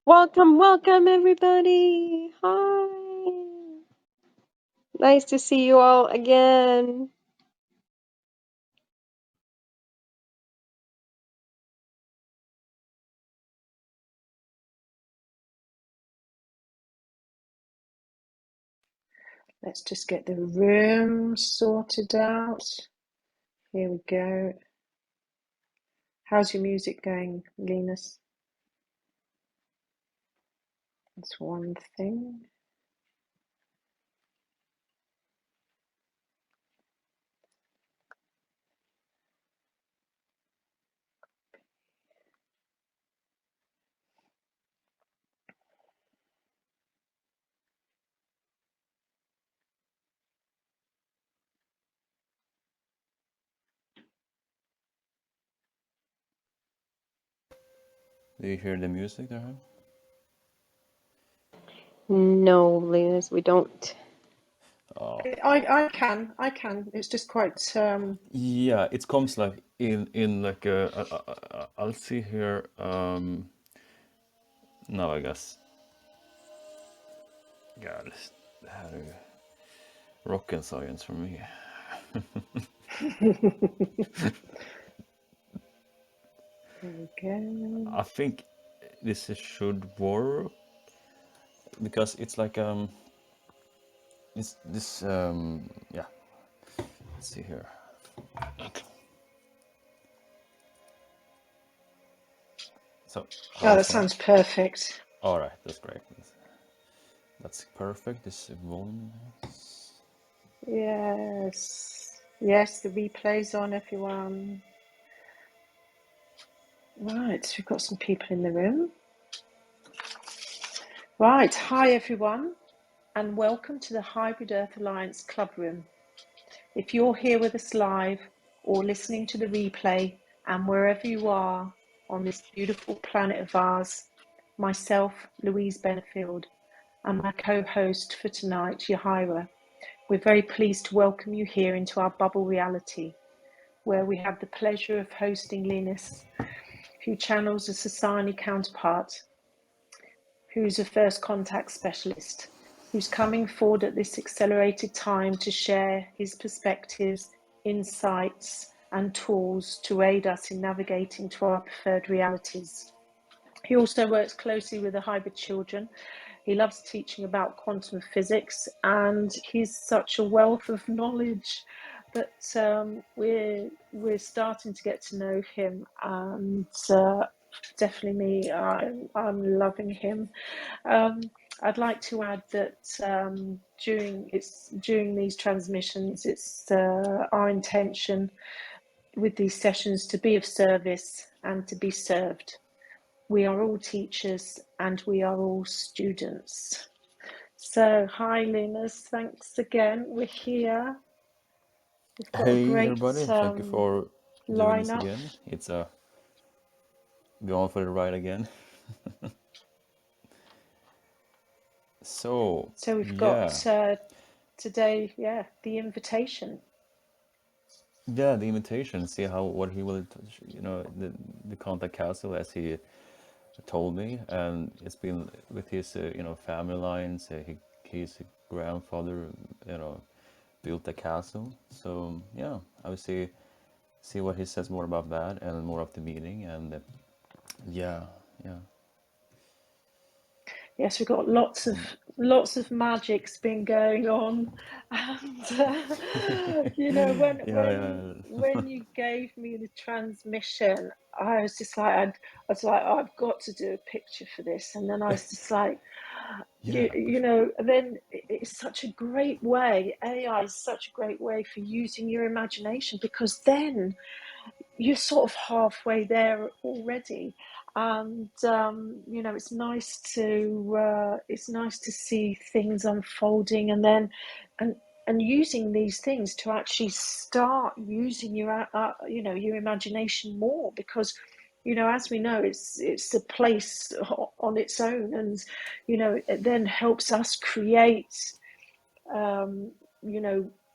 Welcome, everybody. Hi. Nice to see you all again. Let's just get the room sorted out. Here we go. How's your music going, Linus? That's one thing. Do you hear the music there? No, Linus, we don't. Oh, I can. It's just quite yeah, it comes like in like a. I'll see here. Now I guess. God, det här är rocket science for me. There we go. I think should work because it's like it's this yeah. Let's see here. So Oh, how's that that? sounds perfect. All right, that's great. That's perfect. This volume. Yes. Yes, the replay's on, everyone. Right, we've got some people in the room. Right, hi everyone, and welcome to the Hybrid Earth Alliance Club Room. If you're here with us live or listening to the replay, and wherever you are on this beautiful planet of ours, myself, Louise Benefield, and my co-host for tonight, Yahira, we're very pleased to welcome you here into our bubble reality, where we have the pleasure of hosting Linus, who channels a Sasani counterpart, who's a first contact specialist, who's coming forward at this accelerated time to share his perspectives, insights, and tools to aid us in navigating to our preferred realities. He also works closely with the hybrid children. He loves teaching about quantum physics, and he's such a wealth of knowledge that we're starting to get to know him, and definitely me, I'm loving him. I'd like to add that during these transmissions, it's our intention with these sessions to be of service and to be served. We are all teachers and we are all students. So, hi, Linus. Thanks again. We're here. We've got a Hey great everybody, thank you for doing this lineup. again. It's going for the ride again. So So we've got yeah, today, the invitation. yeah, the invitation. See how what he will, the contact castle as he told me, and it's been with his family lines. His grandfather built a castle. So yeah, I will see what he says more about that and more of the meeting and yeah, yeah. Yes, we've got lots of magic's been going on, and when Yeah, yeah. you gave me the transmission, I was just like, I've got to do a picture for this, and then I was just like, Yeah, then it's such a great way. AI is such a great way for using your imagination, because then you're sort of halfway there already, and it's nice to see things unfolding, and then and using these things to actually start using your imagination more, because as we know, it's a place on its own, and it then helps us create um,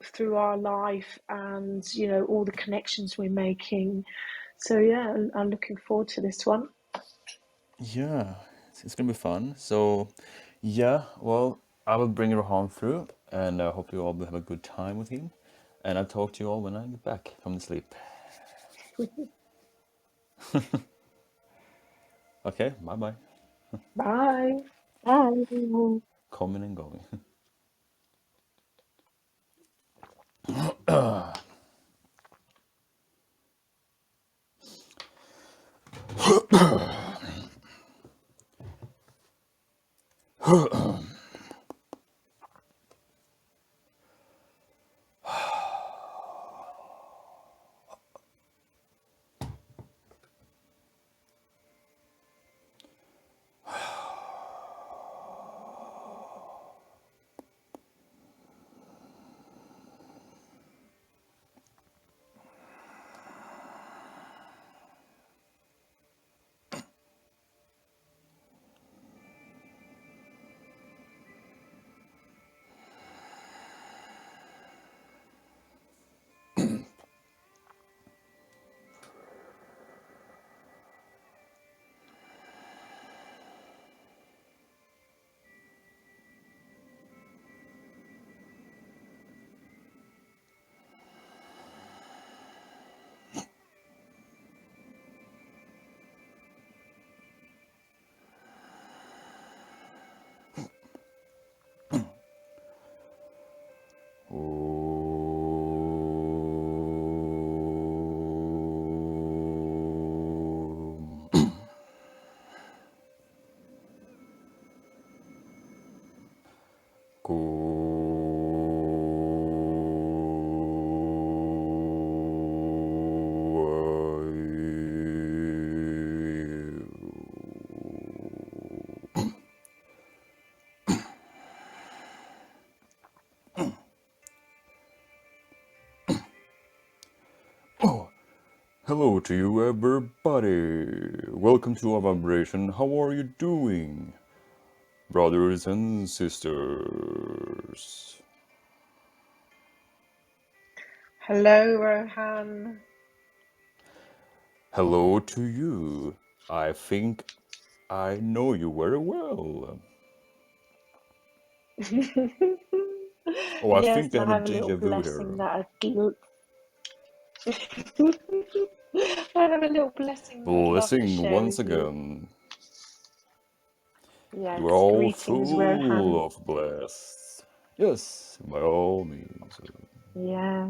through our life, and all the connections we're making. So yeah, I'm looking forward to this one. yeah. it's gonna be fun. So, yeah, well, I will bring Rohan through, and I hope you all will have a good time with him. And I'll talk to you all when I get back from the sleep. Okay, bye bye. Bye. Bye. Coming and going. Oh, hello to you, everybody. Welcome to our vibration. How are you doing, brothers and sisters? Hello, Rohan. Hello to you. I think I know you very well. Oh, I Yes, think I and I have a have a deja little vu here. blessing that I have a little blessing that I'd love to Blessing share once with you. again. You are Yes, all greetings, Rohan. full of blessed. Yes, by all means. Yeah.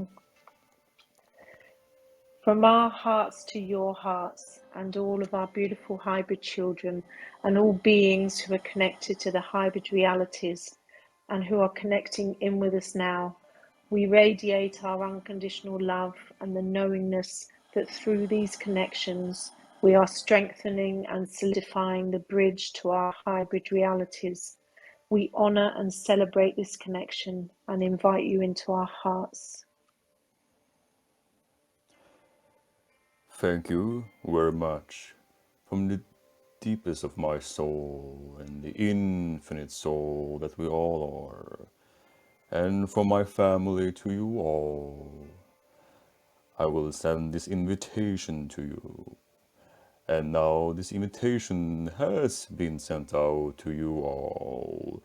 From our hearts to your hearts, and all of our beautiful hybrid children, and all beings who are connected to the hybrid realities and who are connecting in with us now, we radiate our unconditional love and the knowingness that through these connections we are strengthening and solidifying the bridge to our hybrid realities. We honor and celebrate this connection and invite you into our hearts. Thank you very much. From the deepest of my soul and the infinite soul that we all are. And from my family to you all, I will send this invitation to you. And now this invitation has been sent out to you all.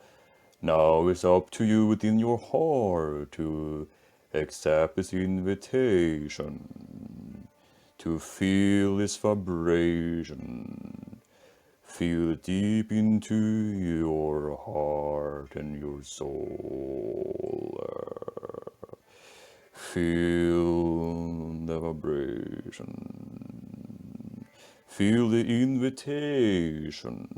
Now it's up to you within your heart to accept this invitation, to feel this vibration, feel it deep into your heart and your soul. Feel the vibration. Feel the invitation.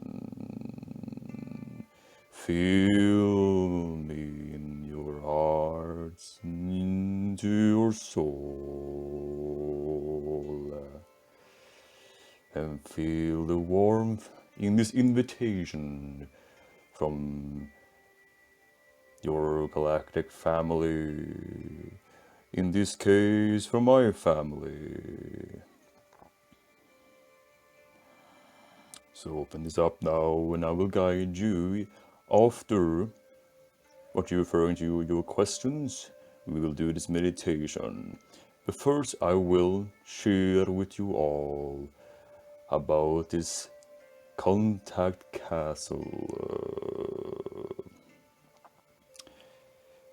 Feel me in your hearts, into your soul. And feel the warmth in this invitation from your galactic family. In this case, from my family. So open this up now and I will guide you after what you're referring to your questions. We will do this meditation. But first I will share with you all about this contact castle.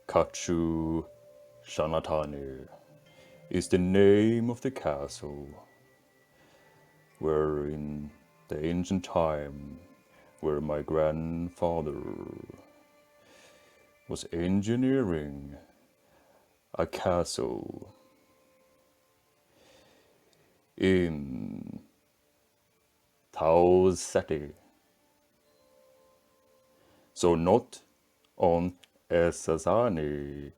Kachu Chana'tani is the name of the castle, where in the ancient time, where my grandfather was engineering a castle in Tao City. So not on Esasani,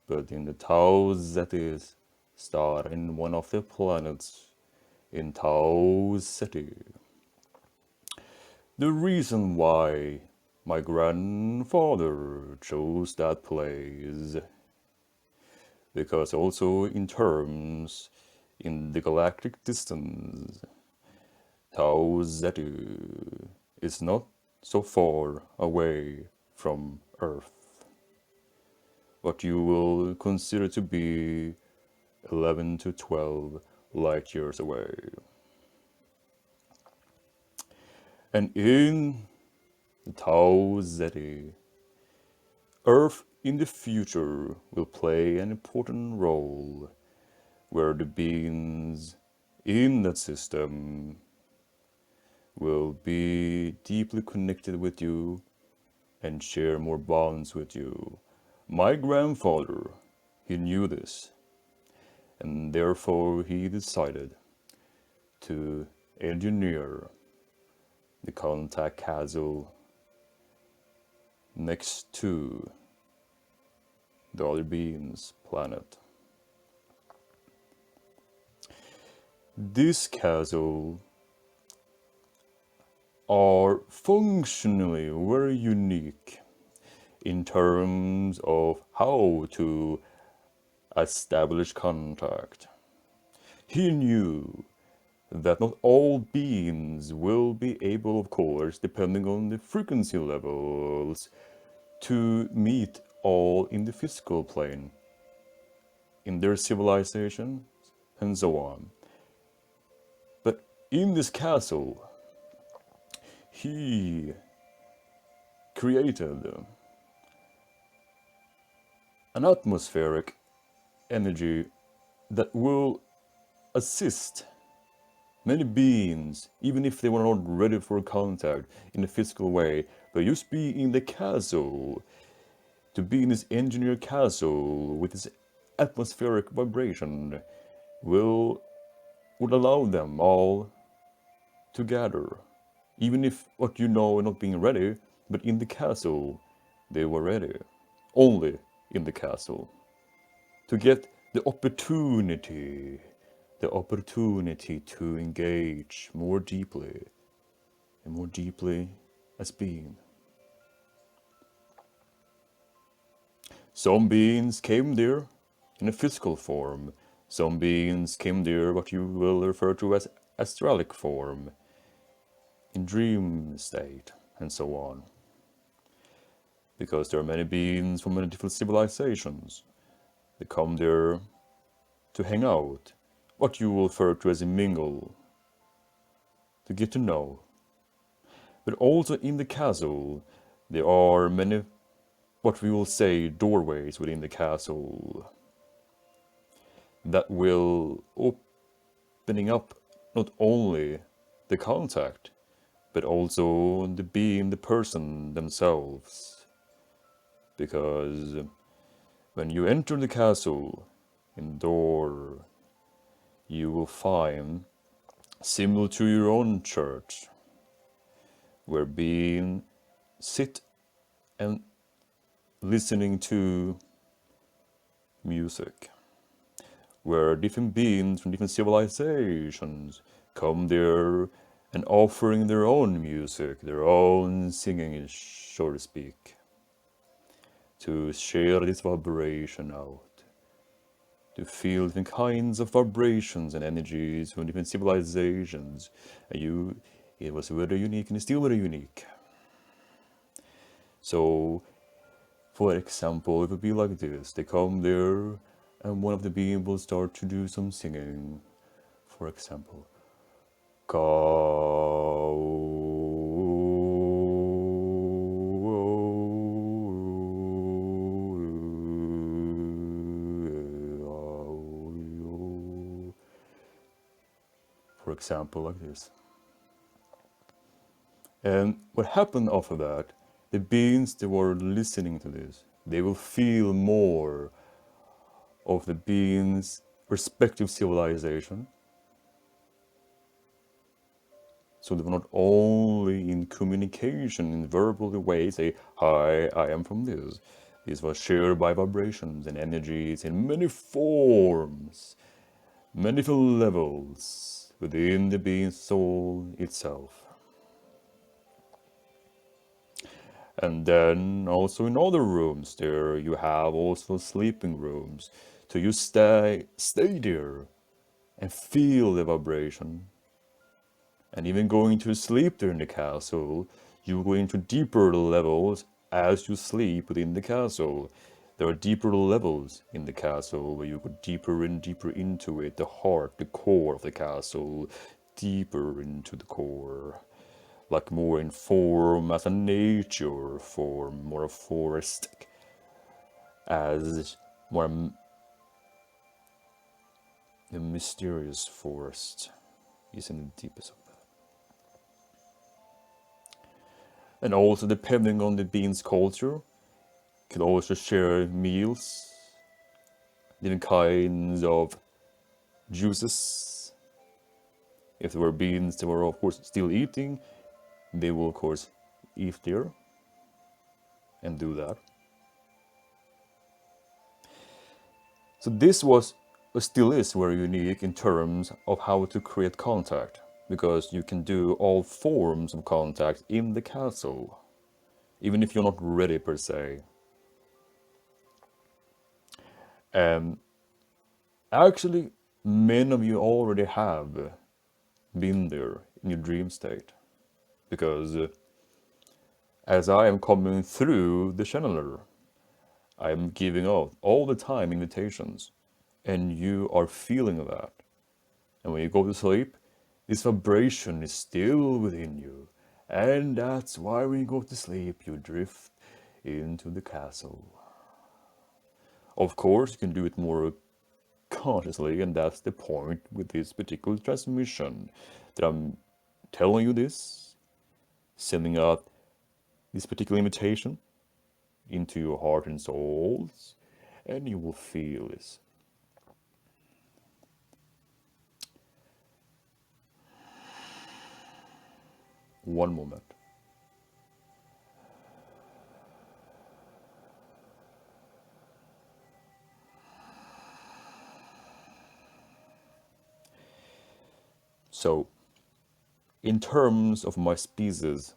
but in the Tau Zetis star in one of the planets in Tau City. The reason why my grandfather chose that place, because also in terms in the galactic distance, Tau Zeti is not so far away from Earth. What you will consider to be 11 to 12 light years away. And in the Tau Zeti, Earth in the future will play an important role, where the beings in that system will be deeply connected with you and share more bonds with you. My grandfather, he knew this, and therefore he decided to engineer the contact castle next to the other being's planet. This castle are functionally very unique in terms of how to establish contact. He knew that not all beings will be able, of course, depending on the frequency levels, to meet all in the physical plane, in their civilization, and so on. But in this castle, he created an atmospheric energy that will assist many beings, even if they were not ready for contact in a physical way, but just be in the castle, to be in this engineered castle with this atmospheric vibration would allow them all to gather. Even if what you know are not being ready, but in the castle they were ready. Only in the castle. To get the opportunity to engage more deeply and more deeply as being. Some beings came there in a physical form. Some beings came there what you will refer to as astralic form, in dream state, and so on. Because there are many beings from many different civilizations. They come there to hang out, what you will refer to as a mingle, to get to know. But also in the castle, there are many, what we will say, doorways within the castle that will opening up not only the contact, but also the being, the person themselves. Because when you enter the castle, in the door, you will find, similar to your own church, where being sit and listening to music, where different beings from different civilizations come there and offering their own music, their own singing, so to speak, to share this vibration out, to feel different kinds of vibrations and energies from different civilizations. And it was very unique and it's still very unique. So, for example, it would be like this. They come there and one of the beings will start to do some singing. For example, Kachu. example like this. And what happened after that, the beings that were listening to this, they will feel more of the beings' respective civilization. So they were not only in communication in verbal way, say, hi, I am from this. This was shared by vibrations and energies in many forms, many different levels within the being's soul itself. And then also in other rooms there you have also sleeping rooms. So you stay there and feel the vibration. And even going to sleep there in the castle, you go into deeper levels as you sleep within the castle. There are deeper levels in the castle where you go deeper and deeper into it, the heart, the core of the castle, deeper into the core. Like more in form as a nature form, more a forest, as more the mysterious forest is in the deepest of that. And also depending on the being's culture, could also share meals, different kinds of juices. If there were beings that were of course still eating, they will of course eat there and do that. So this was, or still is, very unique in terms of how to create contact, because you can do all forms of contact in the castle, even if you're not ready per se. And actually, many of you already have been there in your dream state, because as I am coming through the channeler, I am giving out all the time invitations, and you are feeling that. And when you go to sleep, this vibration is still within you. And that's why when you go to sleep, you drift into the castle. Of course, you can do it more consciously, and that's the point with this particular transmission. That I'm telling you this, sending out this particular invitation into your heart and souls, and you will feel this. One moment. So, in terms of my species,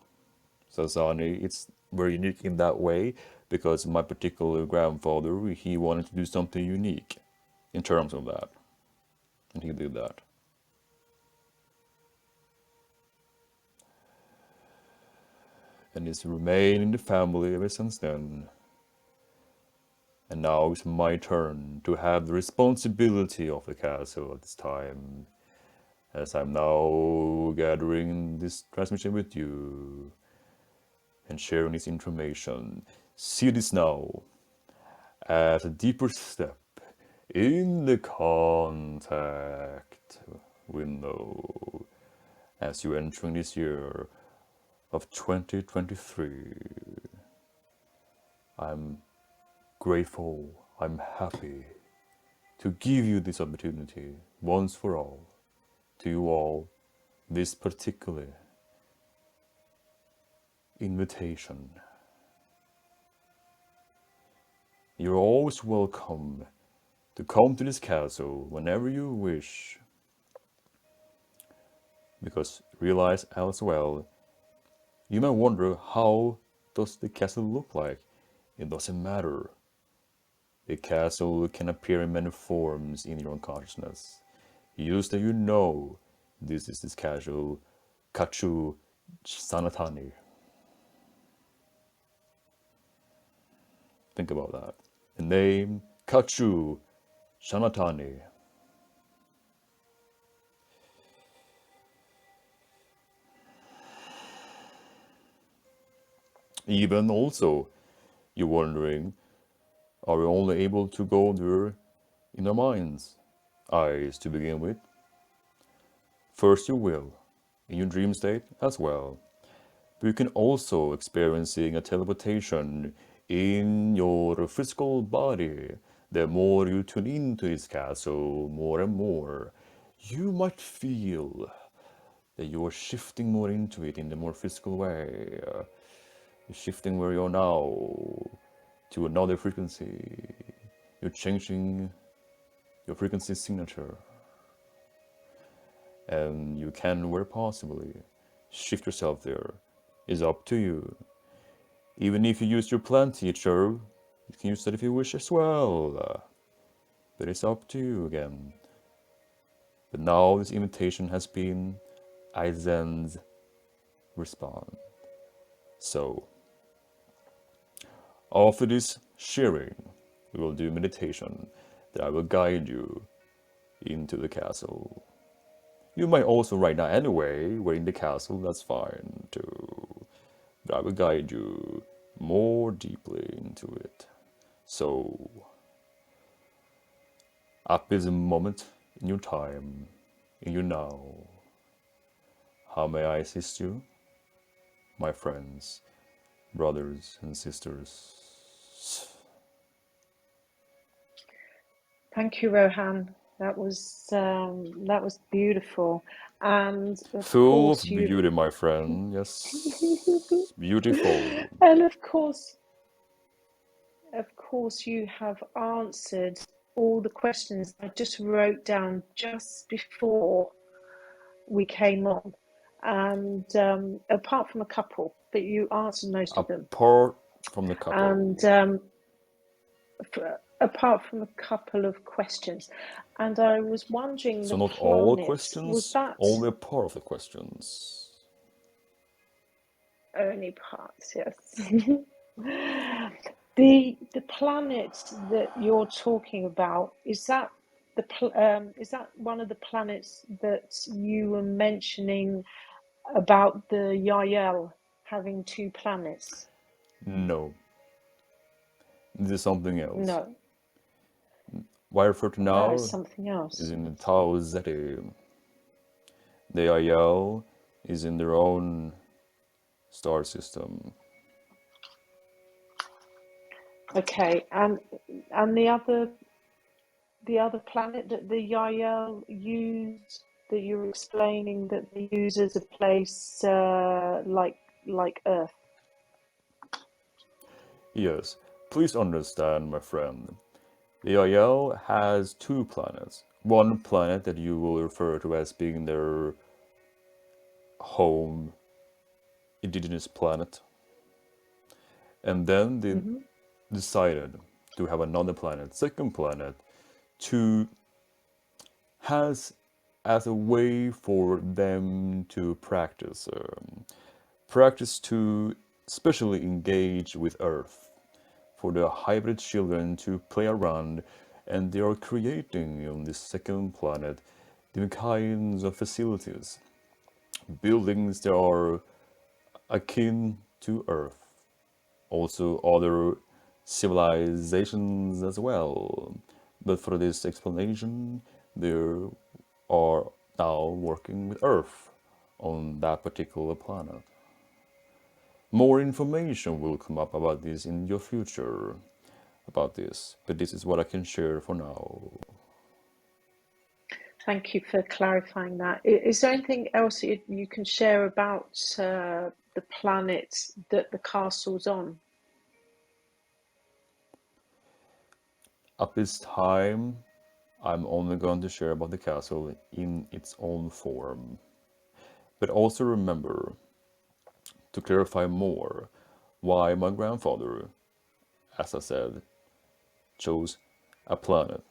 Sasani, it's very unique in that way because my particular grandfather, he wanted to do something unique in terms of that, and he did that. And it's remained in the family ever since then. And now it's my turn to have the responsibility of the castle at this time, as I'm now gathering this transmission with you and sharing this information. See this now as a deeper step in the contact window as you entering this year of 2023. I'm grateful, I'm happy to give you this opportunity once for all, to you all, this particular invitation. You're always welcome to come to this castle whenever you wish, because realize as well, you might wonder, how does the castle look like? It doesn't matter. The castle can appear in many forms in your unconsciousness. Use that you know this is this castle, Kachu, Chana'tani. Think about that. The name Kachu, Chana'tani. Even also, you're wondering, are we only able to go there in our minds, eyes to begin with? First you will, in your dream state as well. But you can also experiencing a teleportation in your physical body. The more you tune into this castle, more and more, you might feel that you are shifting more into it in the more physical way. You're shifting where you are now to another frequency. You're changing your frequency signature. And you can, where possibly, shift yourself there. It's up to you. Even if you use your plan teacher, you can use that if you wish as well. But it's up to you again. But now this invitation has been Aizen's response. So, after this sharing, we will do meditation that I will guide you into the castle. You might also right now anyway, we're in the castle, that's fine too. But I will guide you more deeply into it. So, up is a moment in your time, in your now. How may I assist you, my friends, brothers and sisters? Thank you, Rohaan. That was beautiful, and of Full course of beauty, my friend. Yes, beautiful. and of course, you have answered all the questions I just wrote down just before we came on, and apart from a couple, but you answered most of them, Apart from the and couple. apart from a couple of questions, and I was wondering So the not all planets, was questions, that only a part of the questions. only parts? Yes. The planet that you're talking about, is that is that one of the planets that you were mentioning about the Yael having two planets? No, this is something else. No. What I refer to Oh, it's now something is else. in the Tao Zeti. The Ayel is in their own star system. Okay, and the other planet that the Yael used, that you were explaining that they use as a place like Earth. Yes, please understand, my friend. The Ayel has two planets. One planet that you will refer to as being their home indigenous planet. And then they Hmm. decided to have another planet, second planet, to has as a way for them to practice to especially engage with Earth, for the hybrid children to play around, and they are creating on this second planet different kinds of facilities, buildings that are akin to Earth, also other civilizations as well. But for this explanation, they are now working with Earth on that particular planet. More information will come up about this in your future, about this, but this is what I can share for now. Thank you for clarifying that. Is there anything else you can share about the planet that the castle's on? At this time, I'm only going to share about the castle in its own form. But also remember to clarify more why my grandfather, as I said, chose a planet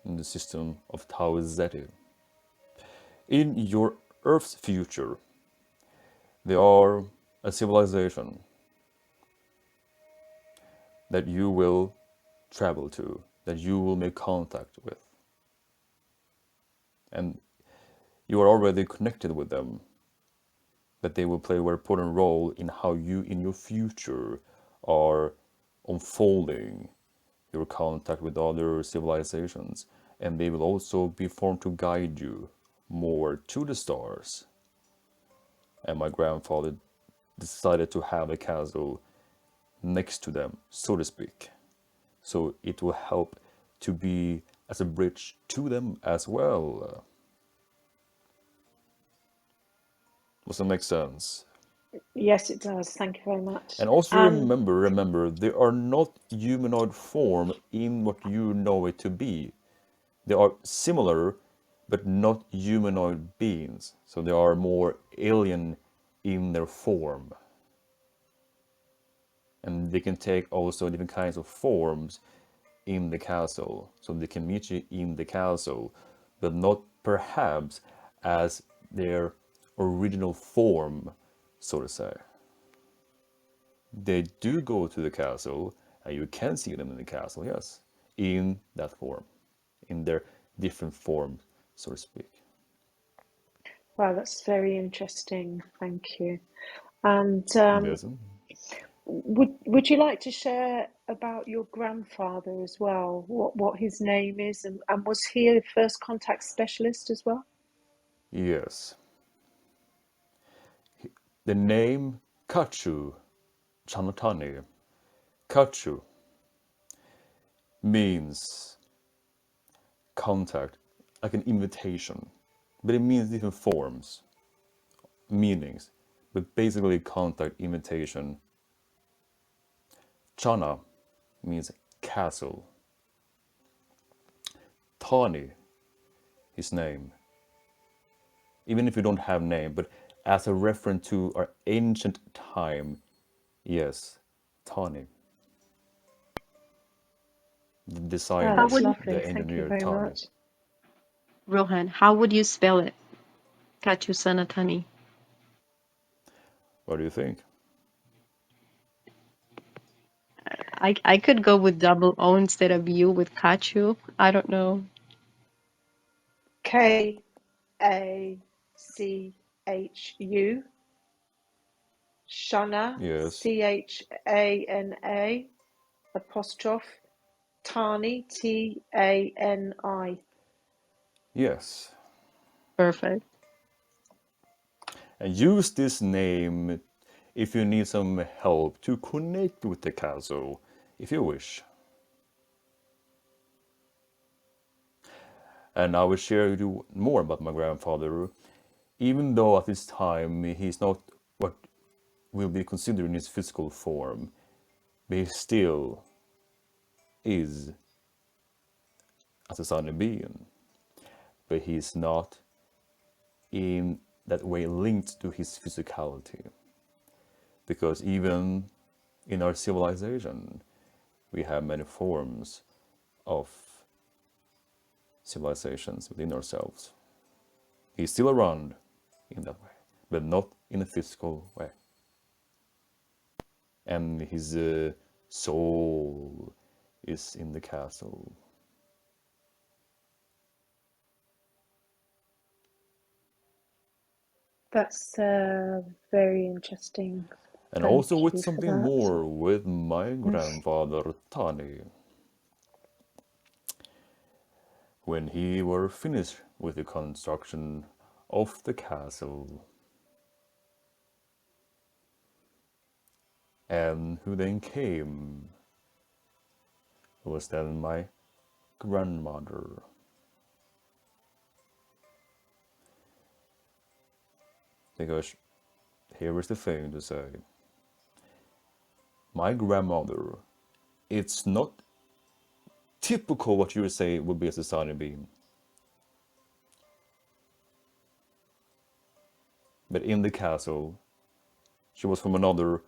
in the system of Tau Zeti. In your Earth's future, there are a civilization that you will travel to, that you will make contact with. And you are already connected with them, that they will play a very important role in how you in your future are unfolding your contact with other civilizations. and they will also be formed to guide you more to the stars. And my grandfather decided to have a castle next to them, so to speak. So it will help to be as a bridge to them as well. Does that make sense? Yes, it does. Thank you very much. And also And remember, they are not humanoid form in what you know it to be. They are similar, but not humanoid beings. So they are more alien in their form. And they can take also different kinds of forms in the castle. So they can meet you in the castle, but not perhaps as their original form, so to say. They do go to the castle, and you can see them in the castle, yes, in that form, in their different form, so to speak. wow, that's very interesting. Thank you. And Yes. would you like to share about your grandfather as well? What his name is, and was he a first contact specialist as well? Yes. The name Kachu, Chana'tani, Kachu means contact, like an invitation, but it means different forms, meanings, but basically contact, invitation. Chana means castle. Tani, his name, even if you don't have name, but as a reference to our ancient time, yes, Tani, the How That's designer, would you, lovely. the Thank you engineer very Tani. much. Rohan, how would you spell it? Kachu Chana'tani. What do you think? I could go with double O instead of U with Kachu. I don't know. Kachu, Shana, Yes, Chana apostrophe Tani Tani. yes. Perfect. And use this name if you need some help to connect with the castle, if you wish. And I will share with you more about my grandfather, even though at this time he's not what will be considered in his physical form, but he still is as a sunny being. But he's not in that way linked to his physicality. Because even in our civilization, we have many forms of civilizations within ourselves. He's still around in that way, but not in a physical way. And his soul is in the castle. That's very interesting. And Thank also with you for something that. more with my grandfather Tani. When he were finished with the construction of the castle, and who then came was then my grandmother. Because here is the thing to say. My grandmother, it's not typical what you would say would be a society being. But in the castle, she was from another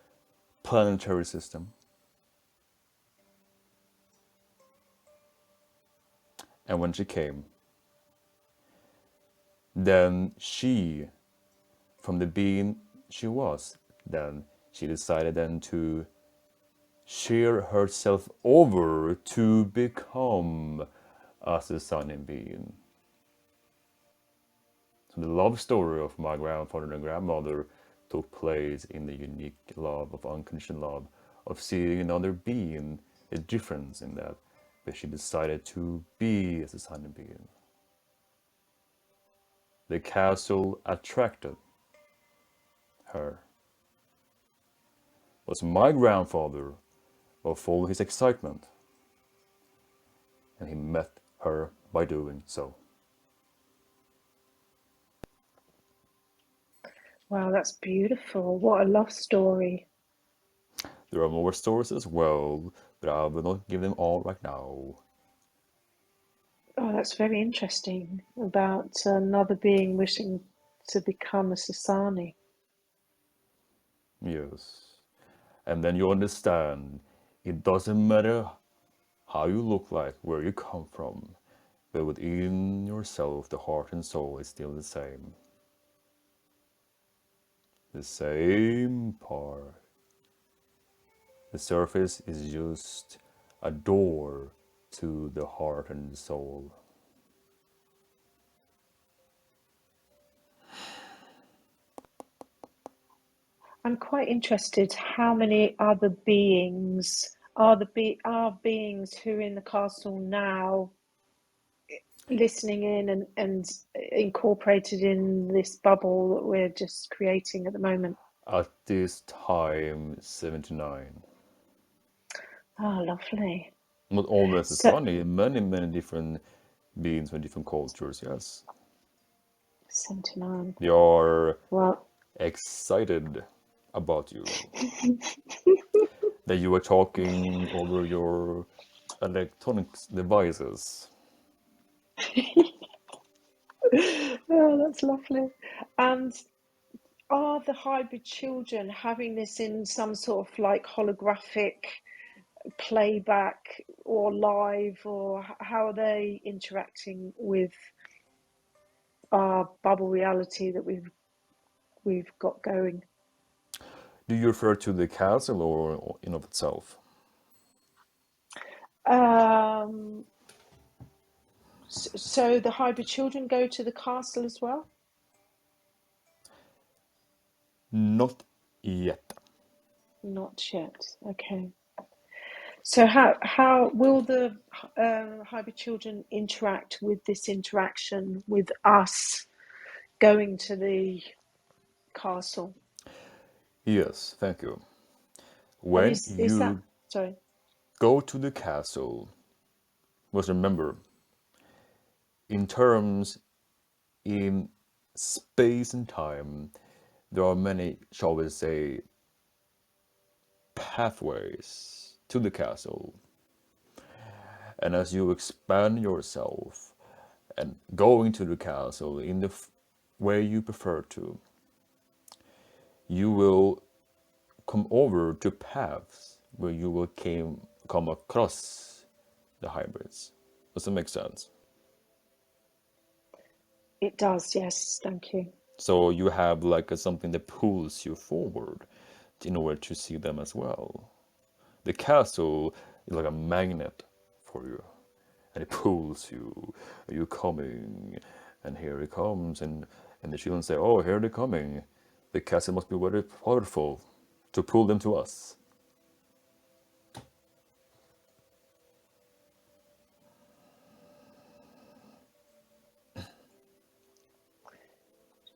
planetary system. And when she came, then she, from the being she was, then she decided then to share herself over to become a Susanne being. So the love story of my grandfather and grandmother took place in the unique love of unconditional love, of seeing another being, a difference in that. but she decided to be as a sunny being. The castle attracted her. Was my grandfather of all his excitement, and he met her by doing so. Wow, that's beautiful. What a love story. There are more stories as well, but I will not give them all right now. Oh, that's very interesting about another being wishing to become a Sasani. Yes. And then you understand it doesn't matter how you look like, where you come from, but within yourself, the heart and soul is still the same. The same part. The surface is just a door to the heart and the soul. I'm quite interested how many other beings are beings who are in the castle now listening in and incorporated in this bubble that we're just creating at the moment. At this time, 79. Oh, lovely. Not all So, necessarily, many different beings from different cultures, yes. 79. They are Well, excited about you. That you are talking over your electronic devices. oh, that's lovely. And are the hybrid children having this in some sort of like holographic playback or live, or how are they interacting with our bubble reality that we've got going? Do you refer to the castle or in of itself? Um, so the hybrid children go to the castle as well? Not yet. Not yet. Okay. So how will the hybrid children interact with this interaction with us going to the castle? Yes, thank you. And When is that you sorry? go to the castle, must remember, in terms in space and time, there are many, shall we say, pathways to the castle. And as you expand yourself and going to the castle in the way you prefer to, you will come over to paths where you will come across the hybrids. Does that make sense? It does, yes, thank you. So you have like something that pulls you forward in order to see them as well. The castle is like a magnet for you, and it pulls you. You're coming, and here it comes, and the children say, "Oh, here they're coming." The castle must be very powerful to pull them to us.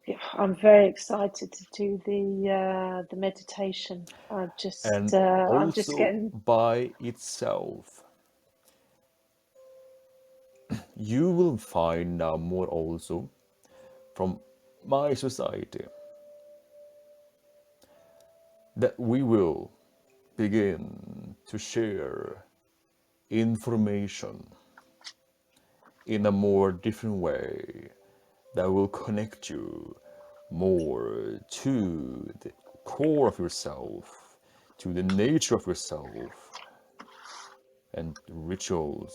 Yeah, I'm very excited to do the meditation. And I'm just also getting by itself, you will find now more also from my society that we will begin to share information in a more different way that will connect you more to the core of yourself, to the nature of yourself, and rituals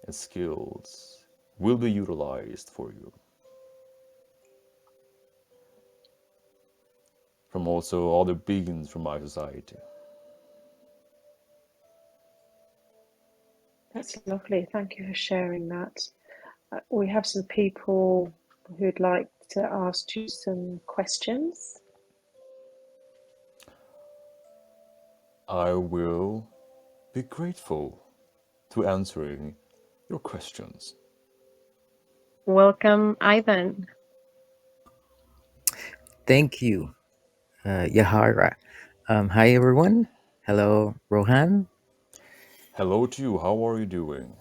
and skills will be utilized for you from also other beings from my society. That's lovely. Thank you for sharing that. We have some people who'd like to ask you some questions. I will be grateful to answering your questions. Welcome, Ivan. Thank you, Yahara. Hi, everyone. Hello, Rohan. Hello to you. How are you doing?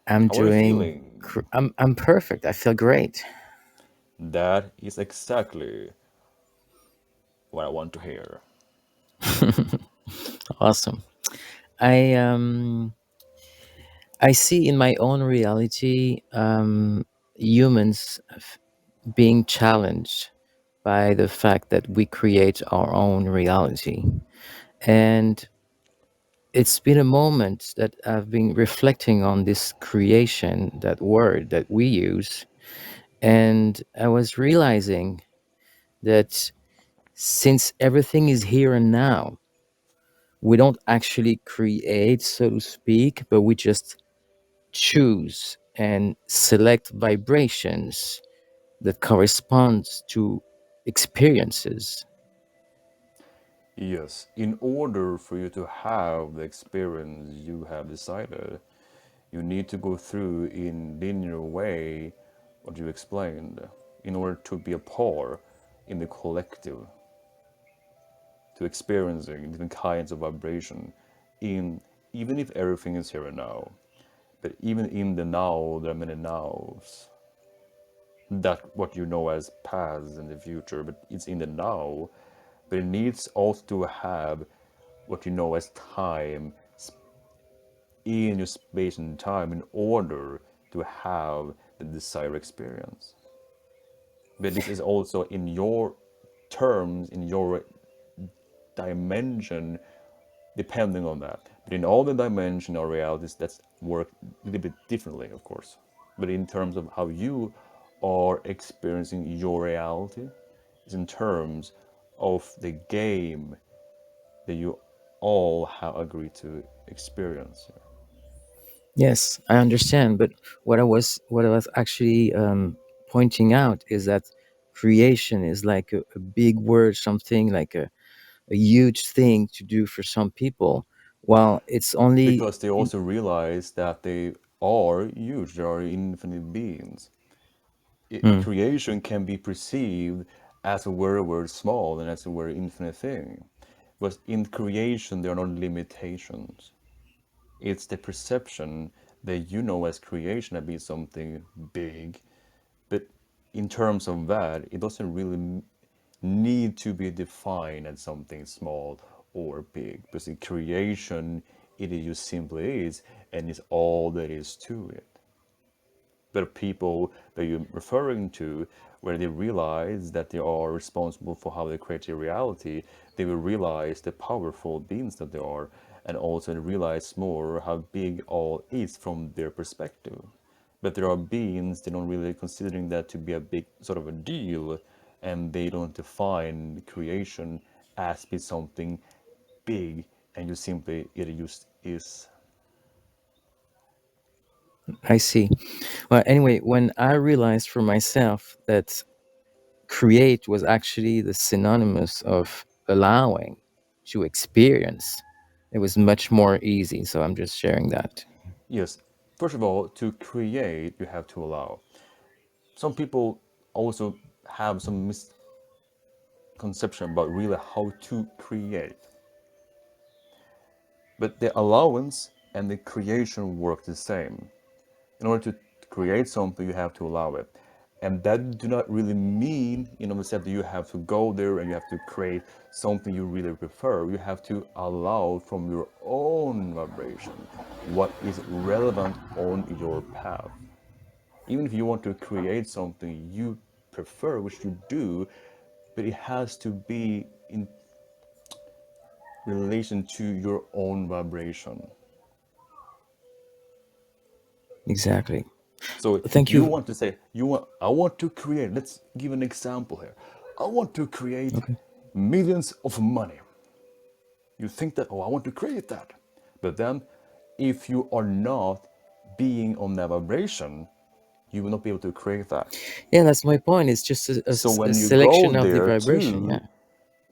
I'm How are you doing. feeling? I'm perfect. I feel great. That is exactly what I want to hear. Awesome. I see in my own reality humans being challenged by the fact that we create our own reality, and it's been a moment that I've been reflecting on this creation, that word that we use, and I was realizing that since everything is here and now, we don't actually create, so to speak, but we just choose and select vibrations that corresponds to experiences. Yes, in order for you to have the experience you have decided, you need to go through in linear way what you explained in order to be a part in the collective, to experiencing different kinds of vibration in even if everything is here and now. But even in the now, there are many nows. That what you know as past and the future, but it's in the now. But it needs also to have what you know as time in your space and time in order to have the desired experience. But this is also in your terms, in your dimension, depending on that. But in all the dimension or realities, that's work a little bit differently, of course. But in terms of how you are experiencing your reality, is in terms of the game that you all have agreed to experience. Yes, I understand, but what I was actually pointing out is that creation is like a big word, something like a huge thing to do for some people, while it's only Because they also realize that they are huge, they are infinite beings. Mm, Creation can be perceived as a very, very small and as a very infinite thing. But in creation, there are no limitations. It's the perception that you know as creation as being something big, but in terms of that, it doesn't really need to be defined as something small or big. Because in creation, it just simply is, and it's all there is to it. But people that you're referring to, where they realize that they are responsible for how they create their reality, they will realize the powerful beings that they are, and also realize more how big all is from their perspective. But there are beings they don't really considering that to be a big sort of a deal, and they don't define creation as be something big, and you simply it just is. I see. Well, anyway, when I realized for myself that create was actually the synonymous of allowing to experience, it was much more easy. So I'm just sharing that. Yes, first of all, to create, you have to allow. Some people also have some misconception about really how to create. But the allowance and the creation work the same. In order to create something, you have to allow it. And that do not really mean, in of itself, that you have to go there and you have to create something you really prefer. You have to allow from your own vibration what is relevant on your path. Even if you want to create something you prefer, which you do, but it has to be in relation to your own vibration. Exactly. So Thank you you. want to say, I want to create, let's give an example here. I want to create Okay. millions of money. You think that, oh, I want to create that. But then if you are not being on that vibration, you will not be able to create that. Yeah, that's my point. It's just So a when you go selection of the there vibration. too, Yeah.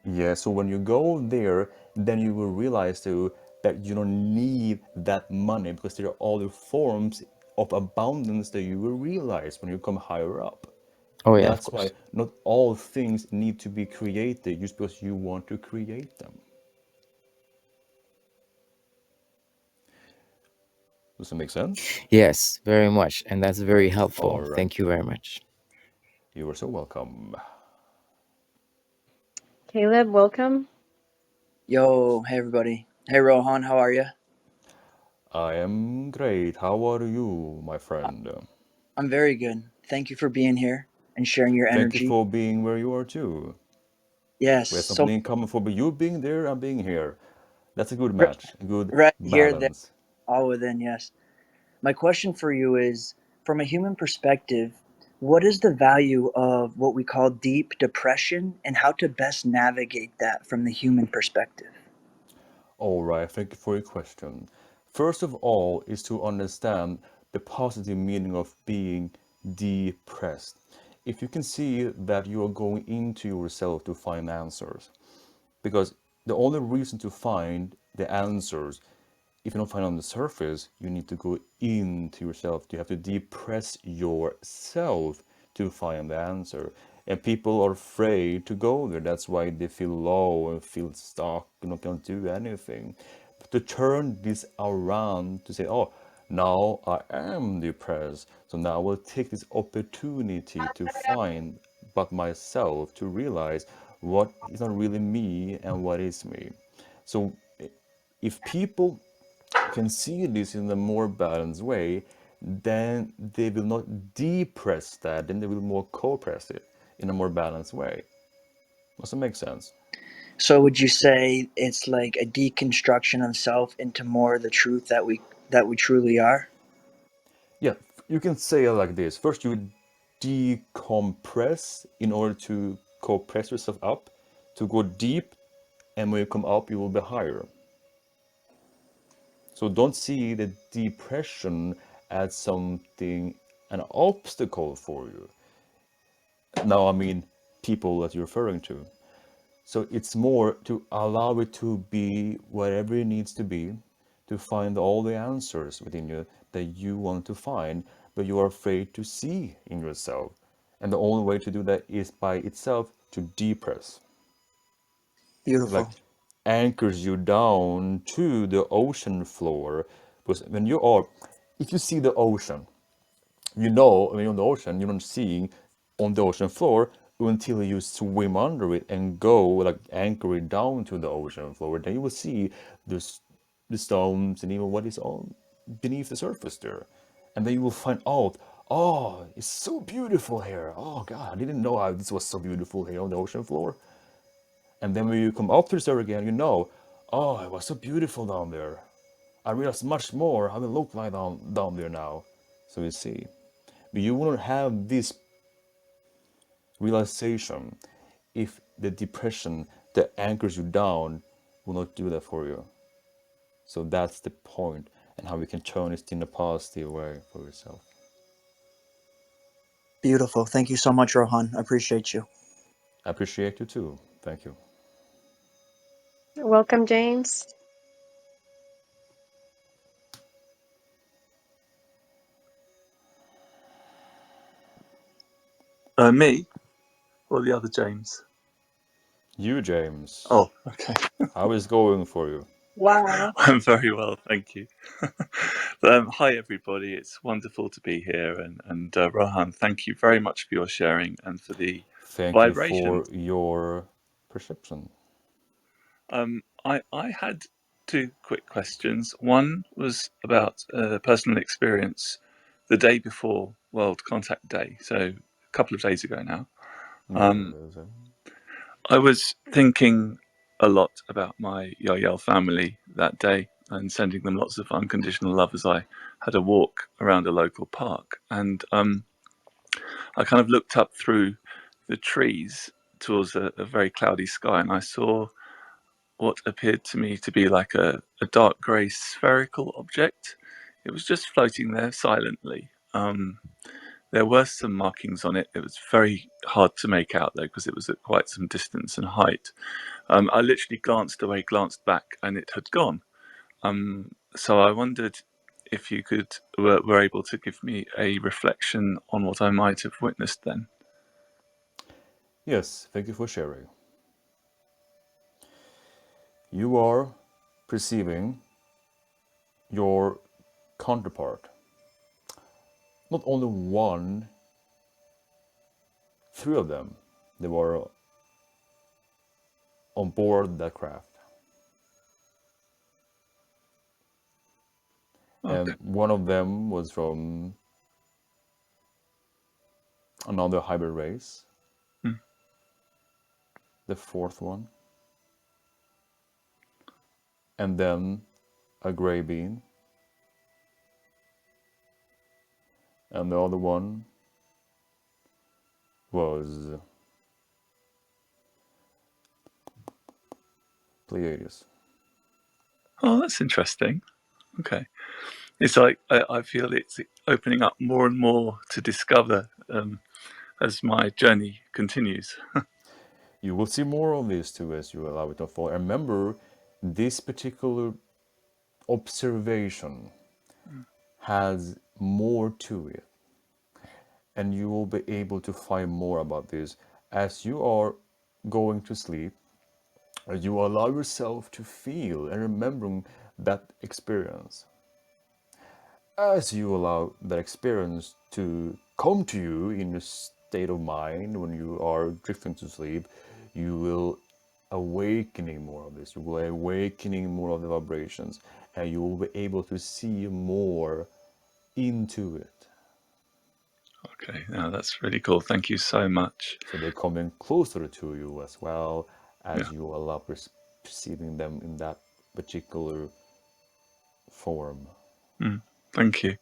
yeah, so when you go there, then you will realize too, that you don't need that money, because there are other forms of abundance that you will realize when you come higher up. Oh yeah, of That's why course. not all things need to be created just because you want to create them. Does that make sense? Yes, very much, and that's very All helpful. right. Thank you very much. You are so welcome. Caleb, welcome. Yo, hey everybody. Hey Rohan, how are you? I am great. How are you, my friend? I'm very good. Thank you for being here and sharing your Thank you energy. for being where you are too. Yes, We have so something in common for you being there and being here. That's a good r- match, a good right here, there, balance. all within, yes. My question for you is, from a human perspective, what is the value of what we call deep depression and how to best navigate that from the human perspective? All right, thank you for your question. First of all, is to understand the positive meaning of being depressed. If you can see that you are going into yourself to find answers, because the only reason to find the answers, if you don't find on the surface, you need to go into yourself. You have to depress yourself to find the answer. And people are afraid to go there. That's why they feel low and feel stuck and not gonna do anything. But to turn this around to say, oh, now I am depressed. So now I will take this opportunity to find but myself, to realize what is not really me and what is me. So if people can see this in a more balanced way, then they will not depress that, then they will more co-press it in a more balanced way. Does that make sense? So would you say it's like a deconstruction of self into more the truth that we truly are? Yeah, you can say it like this. First, you decompress in order to co-press yourself up, to go deep, and when you come up, you will be higher. So don't see the depression as something, an obstacle for you. Now, I mean, people that you're referring to. So it's more to allow it to be whatever it needs to be, to find all the answers within you that you want to find, but you are afraid to see in yourself. And the only way to do that is by itself to depress. It's like Beautiful. anchors you down to the ocean floor. Because when you are, if you see the ocean, you know, when you're on the ocean, you're not seeing on the ocean floor until you swim under it and go like anchor it down to the ocean floor. Then you will see the stones and even what is on beneath the surface there. And then you will find out, oh, it's so beautiful here. Oh God, I didn't know how this was so beautiful here on the ocean floor. And then when you come up to the surface again, you know, oh, it was so beautiful down there. I realized much more how it looked like down there now. So you see. But you wouldn't have this realization if the depression that anchors you down will not do that for you. So that's the point, and how we can turn it in a positive way for yourself. Beautiful. Thank you so much, Rohan. I appreciate you. I appreciate you too. Thank you. Welcome, James. Me or the other James? You, James, Oh, okay. how is it going for you? Wow. I'm very well, thank you. Hi, everybody. It's wonderful to be here. And Rohan, thank you very much for your sharing and for the Thank you vibration. for your perception. I had two quick questions. One was about personal experience the day before World Contact Day, so a couple of days ago now. Yes. I was thinking a lot about my Yael family that day and sending them lots of unconditional love as I had a walk around a local park. And I kind of looked up through the trees towards a very cloudy sky, and I saw what appeared to me to be like a dark grey spherical object. It was just floating there silently. There were some markings on it. It was very hard to make out though, because it was at quite some distance and height. I literally glanced away, glanced back, and it had gone. So I wondered if you were able to give me a reflection on what I might have witnessed then. Yes, thank you for sharing. You are perceiving your counterpart. Not only one, three of them, they were on board that craft. Okay. And one of them was from another hybrid race. Mm. The fourth one. And then a gray bean. And the other one was Pleiades. Oh, that's interesting. Okay. It's like I feel it's opening up more and more to discover as my journey continues. You will see more of this too as you allow it to unfold. And remember, this particular observation has more to it. And you will be able to find more about this as you are going to sleep. As you allow yourself to feel and remembering that experience. As you allow that experience to come to you in a state of mind when you are drifting to sleep, you will awakening more of this. You will awakening more of the vibrations, and you will be able to see more into it. Okay, now that's really cool. Thank you so much. So they're coming closer to you as well Yeah. as you allow perceiving them in that particular form. Thank you.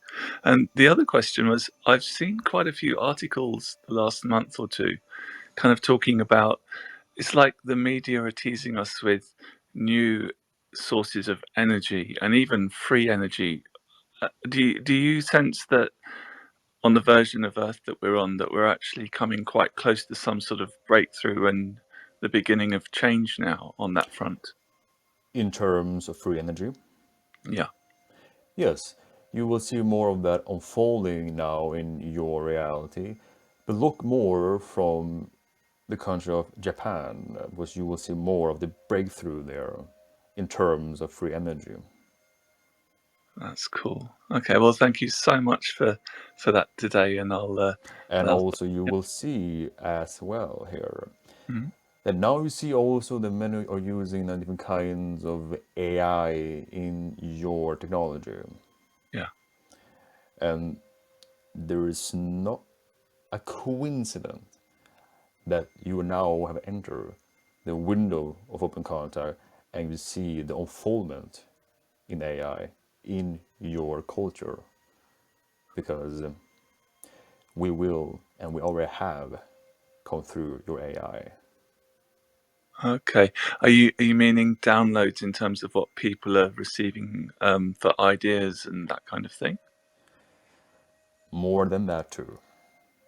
And the other question was, I've seen quite a few articles the last month or two kind of talking about, it's like the media are teasing us with new sources of energy and even free energy. Do you sense that on the version of Earth that we're on, that we're actually coming quite close to some sort of breakthrough and the beginning of change now on that front? In terms of free energy, Yeah. yes, you will see more of that unfolding now in your reality, but look more from the country of Japan, because you will see more of the breakthrough there in terms of free energy. That's cool. Okay, well, thank you so much for that today, and And I'll also you will see as well here Mhm. that now you see also that many are using different kinds of AI in your technology. Yeah. And there is not a coincidence that you now have entered the window of open contact and you see the unfoldment in AI in your culture, because we will and we already have come through your AI. Okay. Are you meaning downloads in terms of what people are receiving for ideas and that kind of thing? More than that too.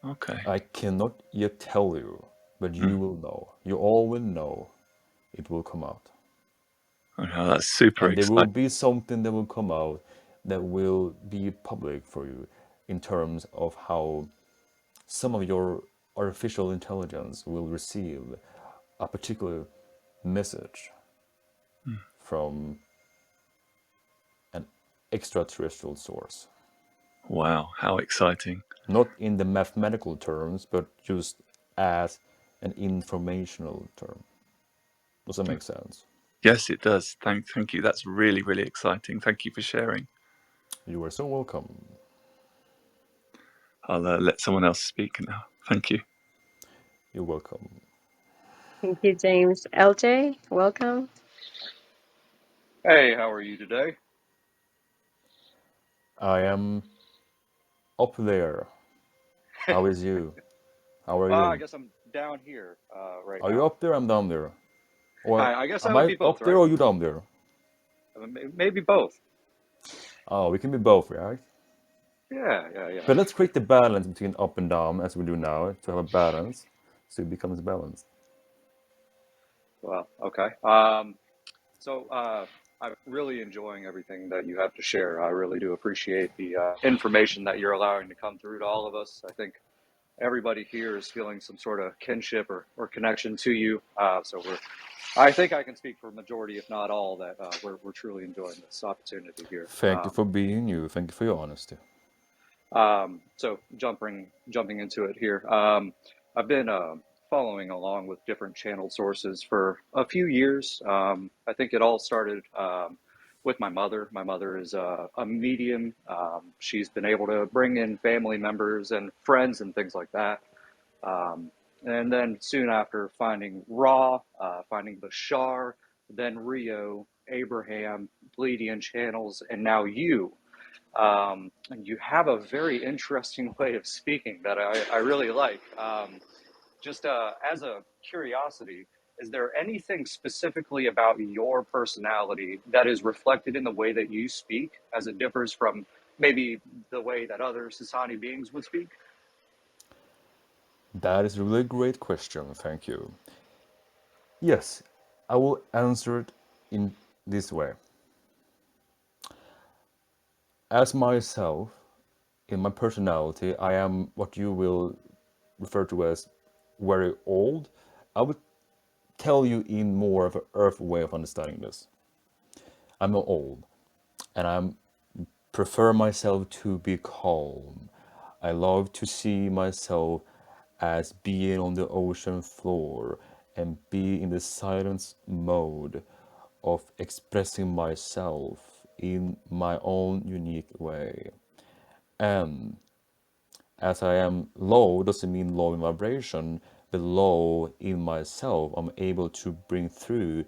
Okay. I cannot yet tell you, but you Mm. will know. You all will know. It will come out. Okay, that's super And there will exciting. be something that will come out that will be public for you in terms of how some of your artificial intelligence will receive a particular message from an extraterrestrial source. Wow, how exciting. Not in the mathematical terms, but just as an informational term. Does that make sense? Yes, it does. Thank you. That's really, really exciting. Thank you for sharing. You are so welcome. I'll let someone else speak now. Thank you. You're welcome. Thank you, James. LJ, welcome. Hey, how are you today? I am up there. How is you? How are I you? guess I'm down here right Are you now. up there? I'm down there. Or I guess that am would I be both, up there right? or you down there? Maybe both. Oh, we can be both, right? Yeah. But let's create the balance between up and down as we do now to have a balance so it becomes balanced. Well, okay. So I'm really enjoying everything that you have to share. I really do appreciate the information that you're allowing to come through to all of us. I think everybody here is feeling some sort of kinship or connection to you. I think I can speak for a majority, if not all, that we're truly enjoying this opportunity here. Thank you for being you. Thank you for your honesty. So jumping into it here, I've been following along with different channel sources for a few years. I think it all started with my mother. My mother is a medium. She's been able to bring in family members and friends and things like that. And then soon after finding Ra, finding Bashar, then Rio, Abraham, Bleedian channels, and now you. And you have a very interesting way of speaking that I really like. Just as a curiosity, is there anything specifically about your personality that is reflected in the way that you speak as it differs from maybe the way that other Sasani beings would speak? That is a really great question. Thank you. Yes, I will answer it in this way. As myself, in my personality, I am what you will refer to as very old. I would tell you in more of an earth way of understanding this. I'm old, and I prefer myself to be calm. I love to see myself as being on the ocean floor and be in the silence mode of expressing myself in my own unique way. And as I am low doesn't mean low in vibration, but low in myself. I'm able to bring through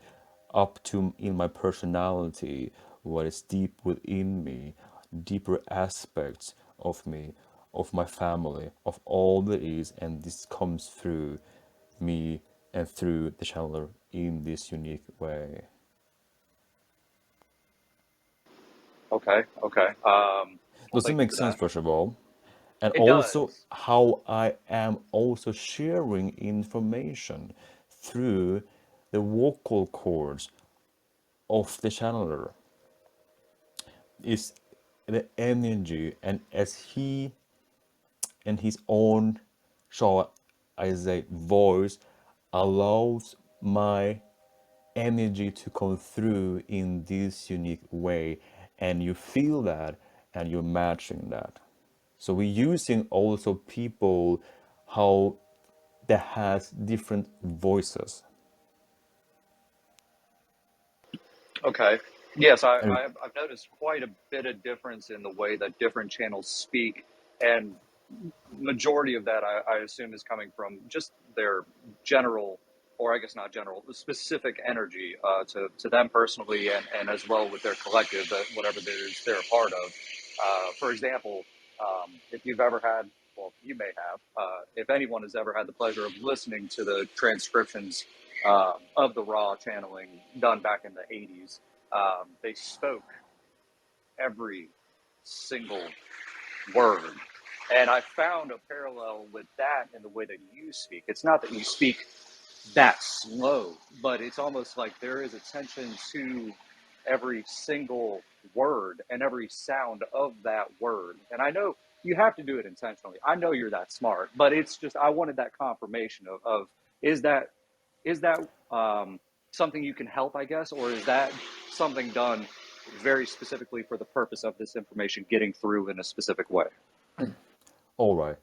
up to in my personality what is deep within me, deeper aspects of me, of my family, of all that is, and this comes through me and through the channeler in this unique way. Okay. Well, Does it thank you make for sense, that. first of all? And It also does. how I am also sharing information through the vocal cords of the channeler is the energy, and as he and his own, shall I say, voice allows my energy to come through in this unique way, and you feel that and you're matching that. So we're using also people how that has different voices. Okay. Yes, And I've noticed quite a bit of difference in the way that different channels speak, and majority of that I assume is coming from just their general, or I guess not general, the specific energy to them personally, and as well with their collective, that whatever they're a part of. For example, if you've ever had, well, you may have, if anyone has ever had the pleasure of listening to the transcriptions of the raw channeling done back in the 80s, they spoke every single word. And I found a parallel with that in the way that you speak. It's not that you speak that slow, but it's almost like there is attention to every single word and every sound of that word. And I know you have to do it intentionally. I know you're that smart, but it's just I wanted that confirmation of is that is that something you can help, I guess, or is that something done very specifically for the purpose of this information getting through in a specific way? all right,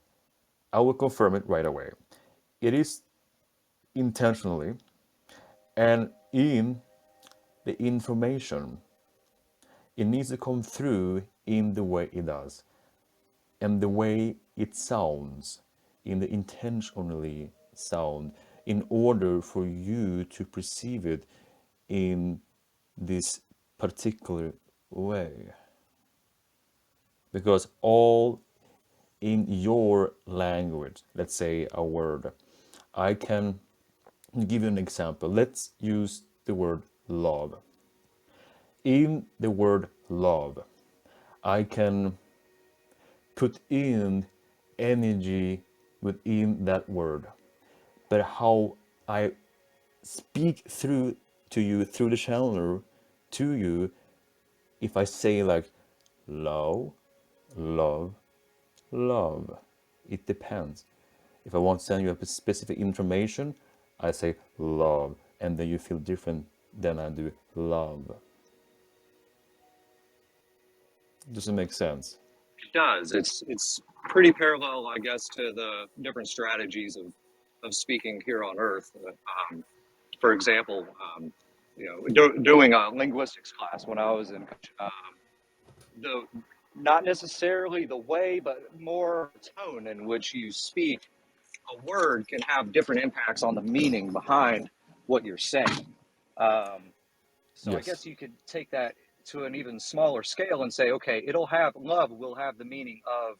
I will confirm it right away. It is intentionally, and in the information, it needs to come through in the way it does, and the way it sounds, in the intentionally sound, in order for you to perceive it in this particular way. Because all in your language, let's say a word, I can give you an example. Let's use the word love. In the word love, I can put in energy within that word, but how I speak through to you through the channeler to you if I say like love, love, love. It depends. If I want to send you a specific information, I say love, and then you feel different than I do love. Does it make sense? It does. It's pretty parallel, I guess, to the different strategies of speaking here on Earth. For example, doing a linguistics class when I was in the not necessarily the way, but more tone in which you speak a word can have different impacts on the meaning behind what you're saying. Um, So I Yes. guess you could take that to an even smaller scale and say, okay, it'll have love will have the meaning of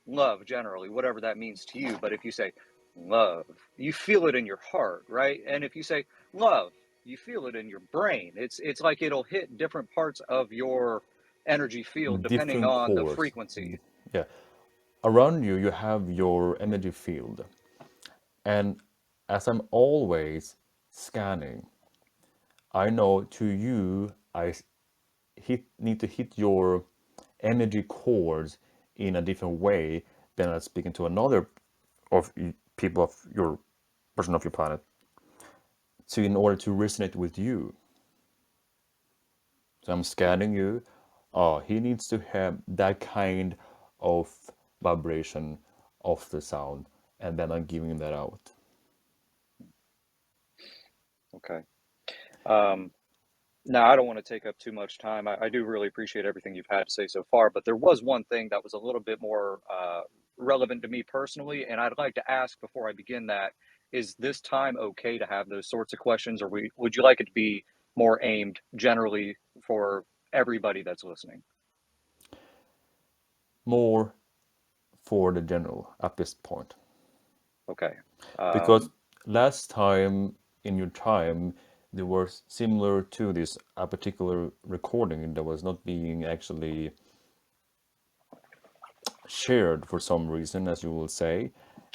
love generally, whatever that means to you. But if you say love, you feel it in your heart, right? And if you say love, you feel it in your brain. It's like it'll hit different parts of your energy field depending Different on the chords. frequency. Yeah. Around you, you have your energy field. And as I'm always scanning, I know to you, need to hit your energy chords in a different way than I'm speaking to another of people of your person of your planet. So in order to resonate with you, so I'm scanning you. Oh, he needs to have that kind of vibration of the sound, and then I'm giving that out. Okay. Um, Now, I don't want to take up too much time. I do really appreciate everything you've had to say so far, but there was one thing that was a little bit more relevant to me personally, and I'd like to ask before I begin that, is this time okay to have those sorts of questions, or would you like it to be more aimed generally for everybody that's listening? More for the general at this point. Okay. Because Um, last time in your time, there was similar to this, a particular recording that was not being actually shared for some reason, as you will say.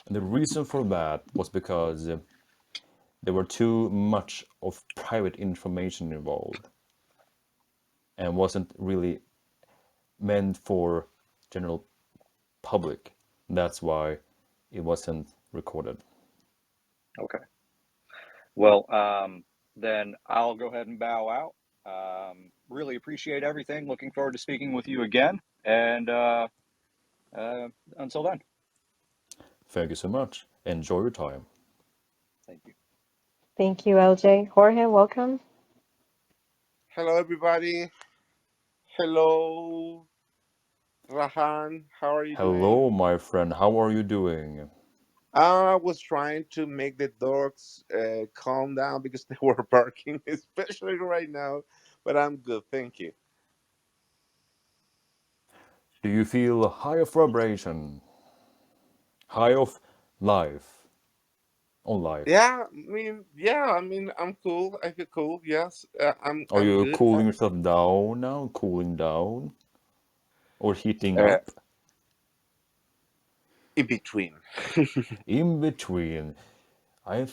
And the reason for that was because there were too much of private information involved and wasn't really meant for general public. That's why it wasn't recorded. okay. Well, then I'll go ahead and bow out. Really appreciate everything. Looking forward to speaking with you again. And until then, Thank you so much. Enjoy your time. thank you. Thank you, LJ. Jorge, welcome. Hello, everybody. Hello, Rahan. How are you doing? Hello, my friend. How are you doing? I was trying to make the dogs calm down because they were barking, especially right now. But I'm good, thank you. Do you feel high of vibration? High of life? On life? I'm cool. I feel cool. Yes, Are I'm you good. cooling yourself down now? Cooling down? Or heating Uh, up? in between. In between. I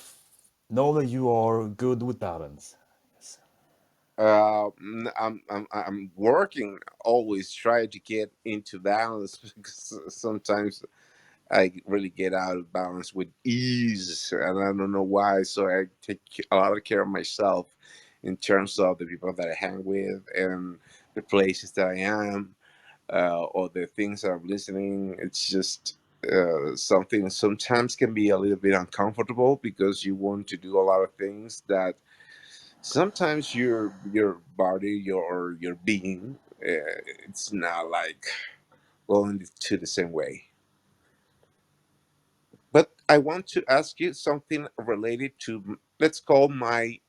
know that you are good with balance. Yes. I'm working. Always try to get into balance because sometimes I really get out of balance with ease, and I don't know why. So I take a lot of care of myself in terms of the people that I hang with and the places that I am, or the things that I'm listening. It's just something sometimes can be a little bit uncomfortable because you want to do a lot of things that sometimes your body, your being, it's not like going to the same way. But I want to ask you something related to, let's call my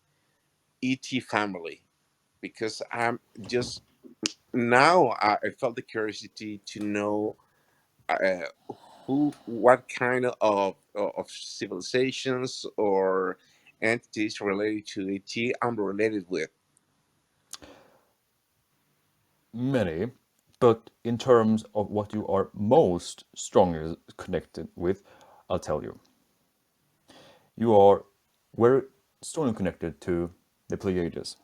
ET family, because I'm just now I felt the curiosity to know uh, what kind of civilizations or entities related to ET I'm related with. Many. But in terms of what you are most strongly connected with, I'll tell you. You are very strongly connected to the Pleiades.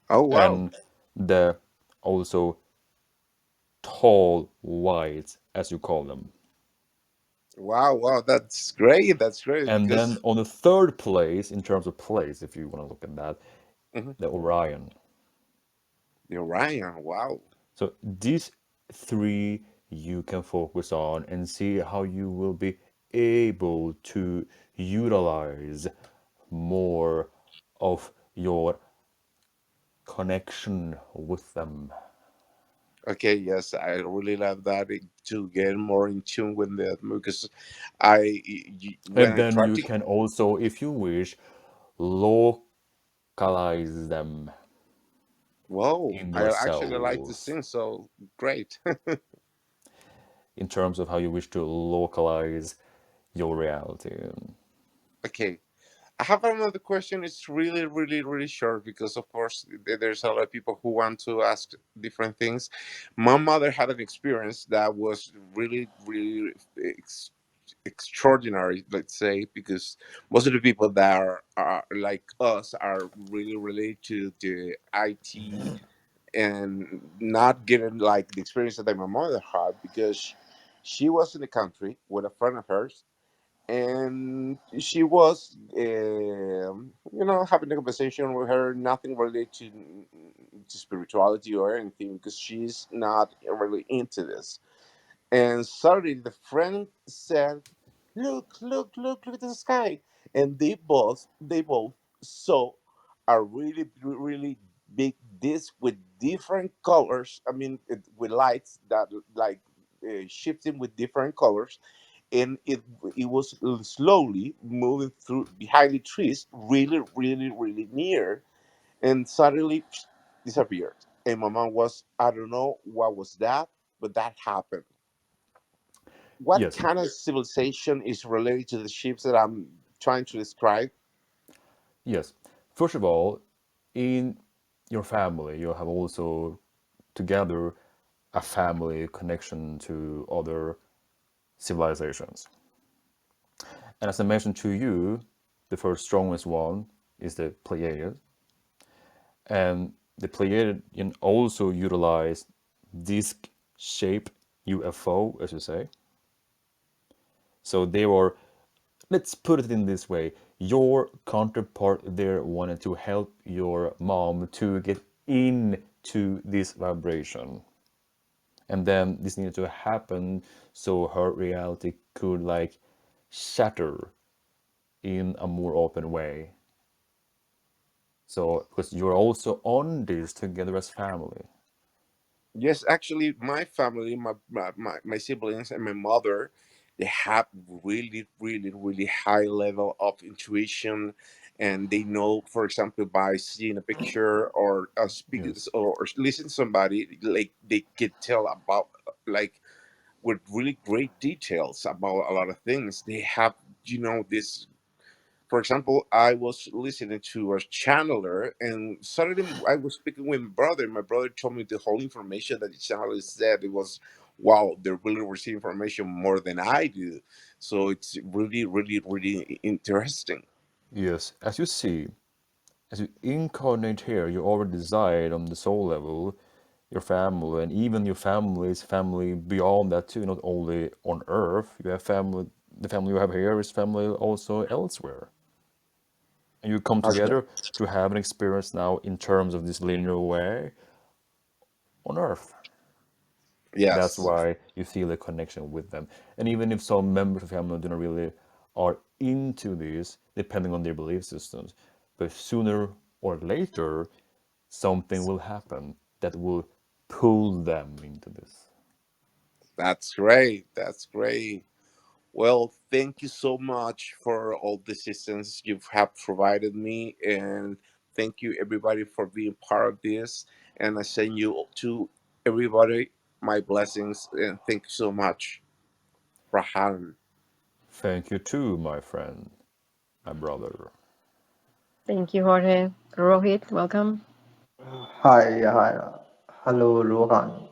Oh wow, and the also tall whites, as you call them. wow, that's great. That's great And then because on the third place, in terms of place, if you want to look at that, mhm, the Orion. the Orion. Wow. So these three you can focus on and see how you will be able to utilize more of your connection with them. Okay, yes, I really love that to get more in tune with that because when And I then try you to, can also, if you wish, localize them whoa, in I your actually like to cells sing, so great. in terms of how you wish to localize your reality. Okay, I have another question. It's really short because, of course, there's a lot of people who want to ask different things. My mother had an experience that was really extraordinary, let's say, because most of the people that are like us are really related to the IT and not getting like the experience that my mother had because she was in the country with a friend of hers and she was having a conversation with her, nothing related to spirituality or anything because she's not really into this. And suddenly the friend said, look at the sky. And they both saw a really big disc with different colors. I mean, with lights that like shifting with different colors. And it was slowly moving through behind the trees, really near, and suddenly disappeared. And my mom was, I don't know what was that, but that happened. What Yes, kind of civilization is related to the ships that I'm trying to describe? yes. First of all, in your family, you have also together a family connection to other civilizations. And as I mentioned to you, the first strongest one is the Pleiades. And the Pleiadian also utilize disc shape UFO, as you say. So they were, let's put it in this way, your counterpart there wanted to help your mom to get into this vibration. And then this needed to happen so her reality could like shatter in a more open way. So because you're also on this together as family. Yes, actually, my family, my siblings, and my mother, they have really high level of intuition, and they know, for example, by seeing a picture or speak Yes. or listen to somebody, like they can tell about like with really great details about a lot of things. They have, this. For example, I was listening to a channeler, and suddenly I was speaking with my brother. My brother told me the whole information that the channeler said. It was, wow, they really receive information more than I do. So it's really interesting. Yes. As you see, as you incarnate here, you already decide on the soul level, your family, and even your family's family beyond that too, not only on Earth. You have family, the family you have here is family also elsewhere. And you come Okay. together to have an experience now in terms of this linear way on Earth. That's Yes, why you feel a connection with them. And even if some members of family do not really are into this, depending on their belief systems, but sooner or later, something will happen that will pull them into this. that's great. That's great. Well, thank you so much for all the assistance you have provided me, and thank you everybody for being part of this. And I send you to everybody my blessings, and thank you so much, Rahan. Thank you too, my friend, my brother. Thank you, Jorge. Rohit, welcome. Hi, hi. Hello, Rohan.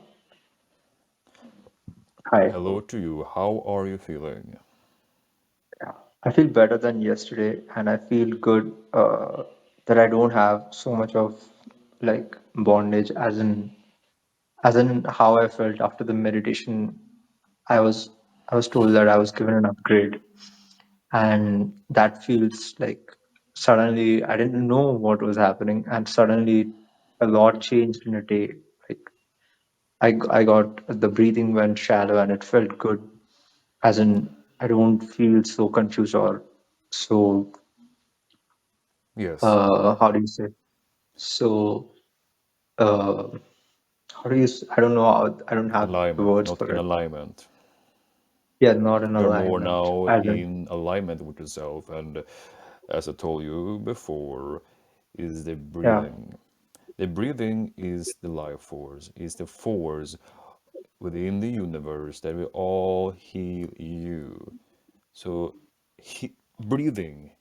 Hi. Hello to you. How are you feeling? Yeah. I feel better than yesterday, and I feel good that I don't have so much of like bondage, as in how I felt after the meditation. I was I was told that I was given an upgrade, and that feels like suddenly I didn't know what was happening, and suddenly a lot changed in a day. Like I got the breathing went shallow and it felt good, as in I don't feel so confused or so Yes, how do you say, so uh how do you I don't know how, I don't have the alignment, words not for in it. alignment. Yeah, not an You're more alignment, now as in in alignment with yourself, and as I told you before, is the yeah. breathing. The breathing is the life force, is the force within the universe that will all heal you. So, breathing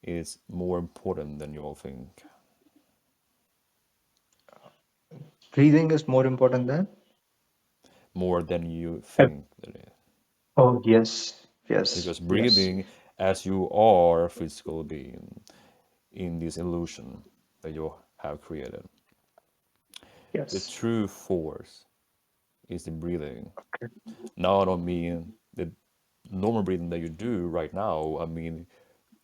is more important than you all think, Breathing is more important than more than you ev- think that it is. oh yes, yes, Because yes, breathing, as you are a physical being in this illusion that you have created, the yes. true force is the breathing. Now, I don't mean the normal breathing that you do right now. I mean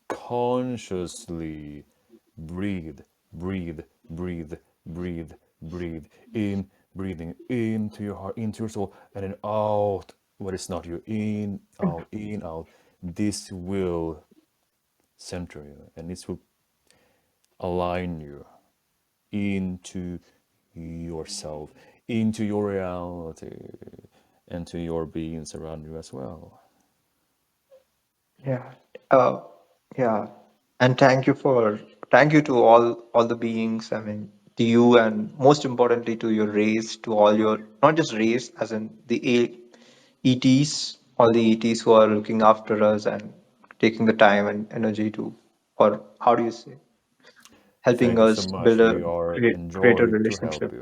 consciously breathe, breathe, breathe, breathe, breathe in, breathing into your heart, into your soul, and then out what is not you. In, out, in, out. This will center you, and this will align you into yourself, into your reality, and to your beings around you as well. Yeah. Uh, yeah. And thank you to all the beings. I mean, to you, and most importantly to your race, to all your not just race, as in the ETs, all the ETs who are looking after us and taking the time and energy to, or how do you say, helping Thank you so us much. build a We are greater enjoyed relationship.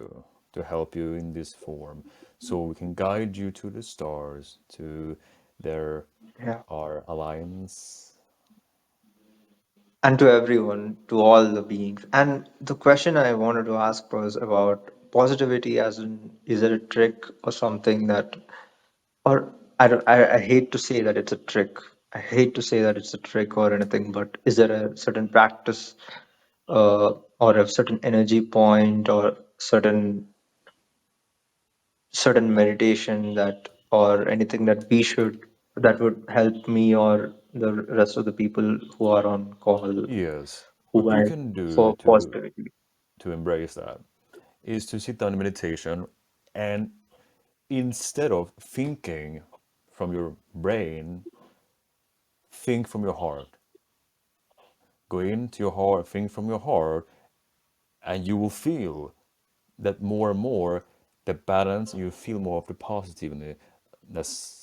to help you in this form, so we can guide you to the stars, to their Yeah. our alliance. And to everyone, to all the beings. And the question I wanted to ask was about positivity, as in, is it a trick or something that, or I don't, I hate to say that it's a trick. I hate to say that it's a trick or anything, but is there a certain practice, or a certain energy point or certain meditation that, or anything that we should, that would help me or the rest of the people who are on call, Yes, who what you I, can do for positivity? to embrace that is to sit down in meditation, and instead of thinking from your brain, think from your heart. Go into your heart, think from your heart, and you will feel that more and more the balance, you feel more of the positiveness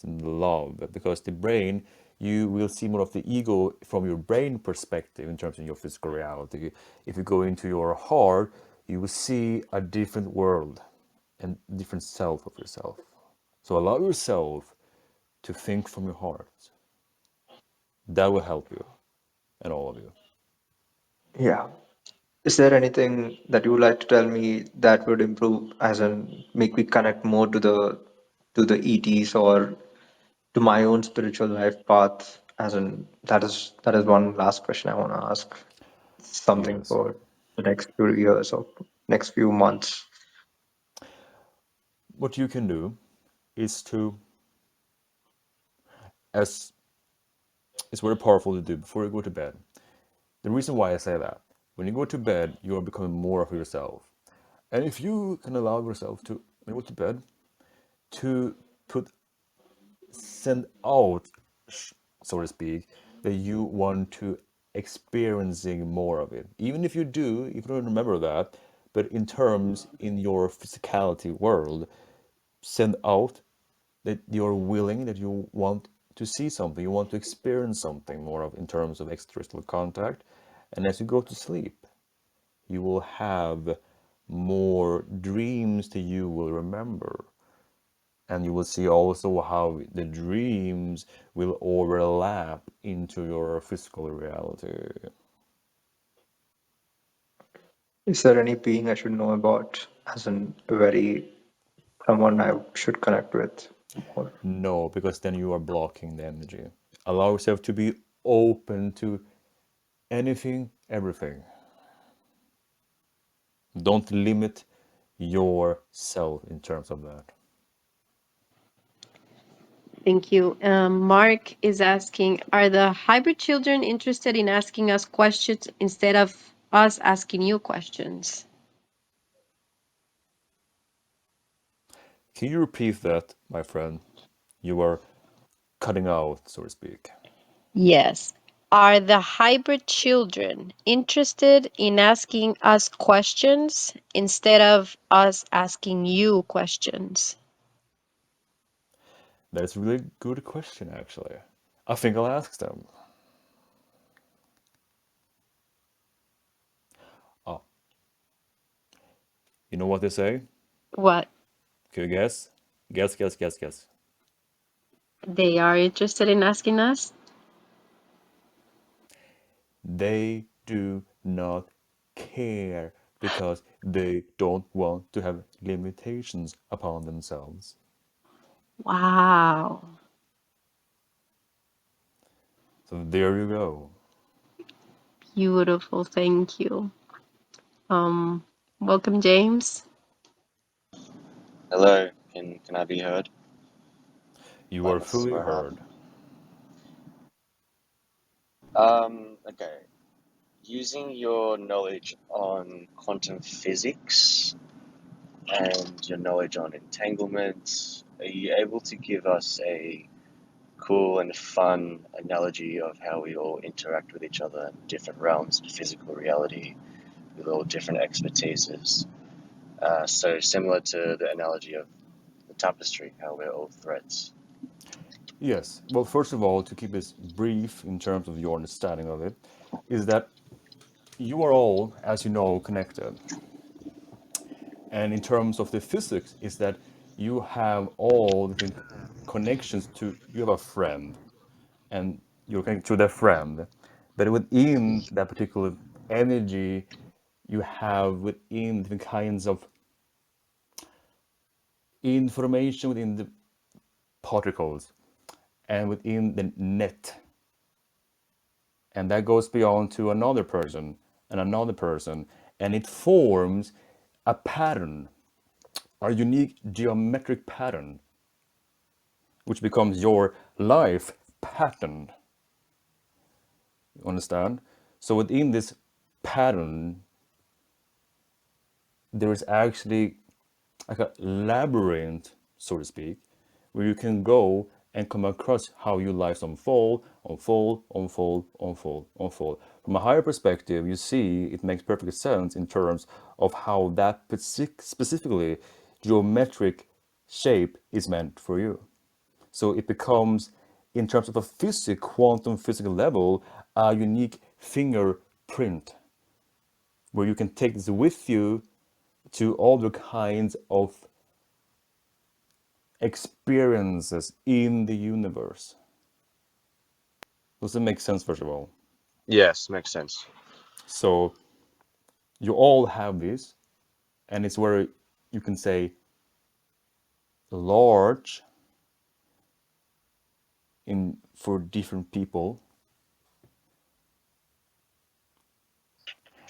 and the love, because the brain, you will see more of the ego from your brain perspective in terms of your physical reality. If you go into your heart, you will see a different world and different self of yourself. So allow yourself to think from your heart. That will help you and all of you. Yeah. Is there anything that you would like to tell me that would improve, as in make me connect more to the ETs or to my own spiritual life path? As in, that is one last question I want to ask. Something Yes, for the next few years or next few months. what you can do is to, as it's very powerful to do before you go to bed. The reason why I say that, when you go to bed, you are becoming more of yourself. And if you can allow yourself to, when you go to bed, to put, send out, so to speak, that you want to experiencing more of it. Even if you do, if you don't remember that, but in terms in your physicality world, send out that you're willing, that you want to see something, you want to experience something more of in terms of extraterrestrial contact. And as you go to sleep, you will have more dreams that you will remember. And you will see also how the dreams will overlap into your physical reality. Is there any being I should know about, as in someone I should connect with? Or No, because then you are blocking the energy. Allow yourself to be open to anything, everything. Don't limit yourself in terms of that. Thank you. Mark is asking, are the hybrid children interested in asking us questions instead of us asking you questions? Can you repeat that, my friend? You are cutting out, so to speak. Yes. Are the hybrid children interested in asking us questions instead of us asking you questions? That's a really good question, actually. I think I'll ask them. Oh, you know what they say? What? Can you guess? Guess, guess, guess, guess. They are interested in asking us? They do not care because they don't want to have limitations upon themselves. Wow. So there you go. Beautiful. Thank you. Welcome, James. Hello, can I be heard? You are Linus, fully Rohaan. heard. Okay. Using your knowledge on quantum physics and your knowledge on entanglement, are you able to give us a cool and fun analogy of how we all interact with each other in different realms of physical reality with all different expertises? So similar to the analogy of the tapestry, how we're all threads. Yes. Well, first of all, to keep this brief in terms of your understanding of it, is that you are all, as you know, connected. And in terms of the physics, is that you have all different connections to, you have a friend, and you're connected to that friend. But within that particular energy, you have within different kinds of information within the particles and within the net. And that goes beyond to another person and another person. And it forms a pattern, a unique geometric pattern, which becomes your life pattern. You understand? So within this pattern, there is actually like a labyrinth, so to speak, where you can go and come across how your lives unfold, unfold, unfold, unfold, unfold. From a higher perspective, you see it makes perfect sense in terms of how that specifically geometric shape is meant for you. So it becomes, in terms of a quantum physical level, a unique fingerprint where you can take this with you to all the kinds of experiences in the universe. Does it make sense, first of all? Yes, makes sense. So you all have this, and it's where you can say large in for different people,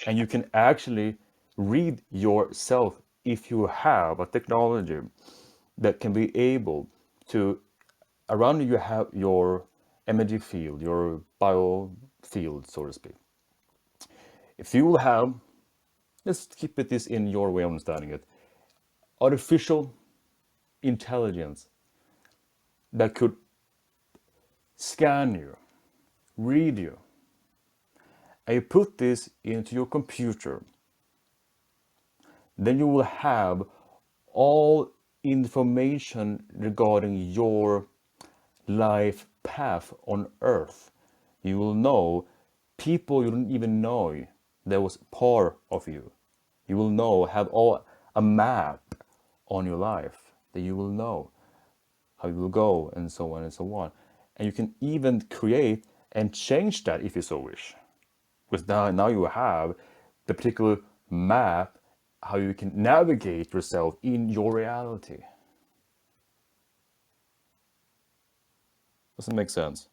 and you can actually read yourself if you have a technology that can be able to, around you have your energy field, your bio field, so to speak. If you will have, let's keep it this in your way of understanding it, artificial intelligence that could scan you, read you, and you put this into your computer, then you will have all information regarding your life path on earth. You will know people you didn't even know that was part of you. You will know, have all a map on your life that you will know how you will go and so on and so on. And you can even create and change that if you so wish. Because now you have the particular map how you can navigate yourself in your reality. Does it make sense?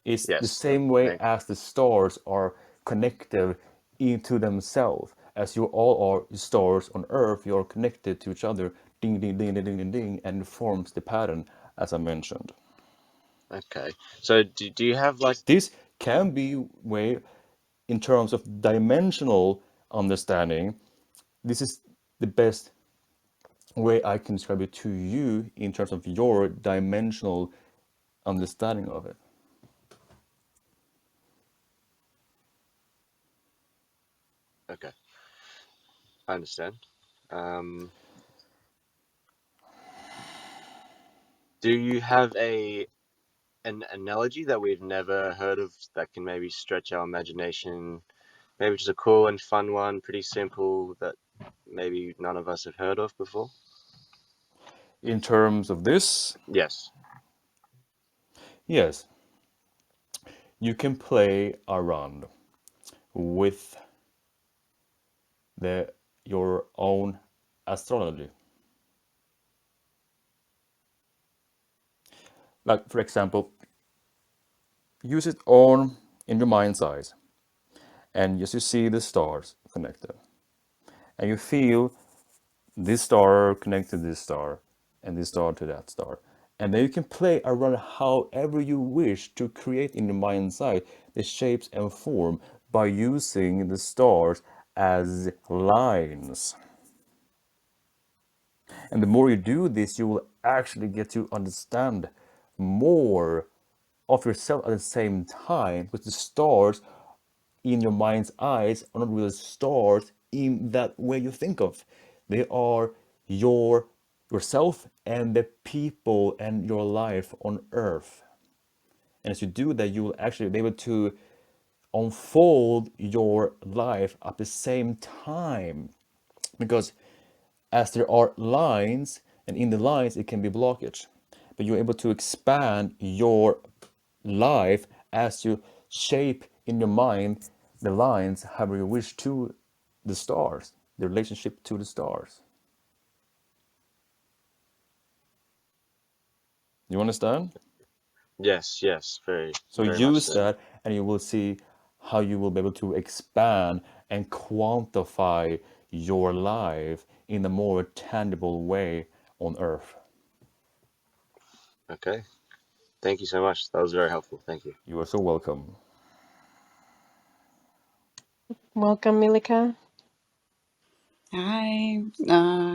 It's the Yes, same way thank you. as the stars are connected into themselves. As you all are stars on Earth, you are connected to each other, ding, ding, ding, ding, ding, ding, ding, and it forms the pattern, as I mentioned. Okay, so do you have like, This can be way in terms of dimensional understanding. This is the best way I can describe it to you in terms of your dimensional understanding of it. okay, I understand. Um, do you have an analogy that we've never heard of that can maybe stretch our imagination? Maybe just a cool and fun one, pretty simple, that maybe none of us have heard of before? In terms of this, Yes. yes, you can play around with the your own astrology. Like for example, use it on in your mind's eyes, and just you see the stars connected, and you feel this star connected to this star, and this star to that star. And then you can play around however you wish to create in your mind's eye the shapes and form by using the stars as lines. And the more you do this, you will actually get to understand more of yourself at the same time, because the stars in your mind's eyes are not really stars in that way you think of. They are your yourself and the people and your life on earth. And as you do that, you will actually be able to unfold your life at the same time, because as there are lines, and in the lines it can be blockage, but you're able to expand your life as you shape in your mind the lines however you wish to the stars, the relationship to the stars. You understand? Yes, yes, very, So very much use so. that and you will see how you will be able to expand and quantify your life in a more tangible way on earth. Okay. Thank you so much. That was very helpful. Thank you. You are so welcome. Welcome, Milika. Hi,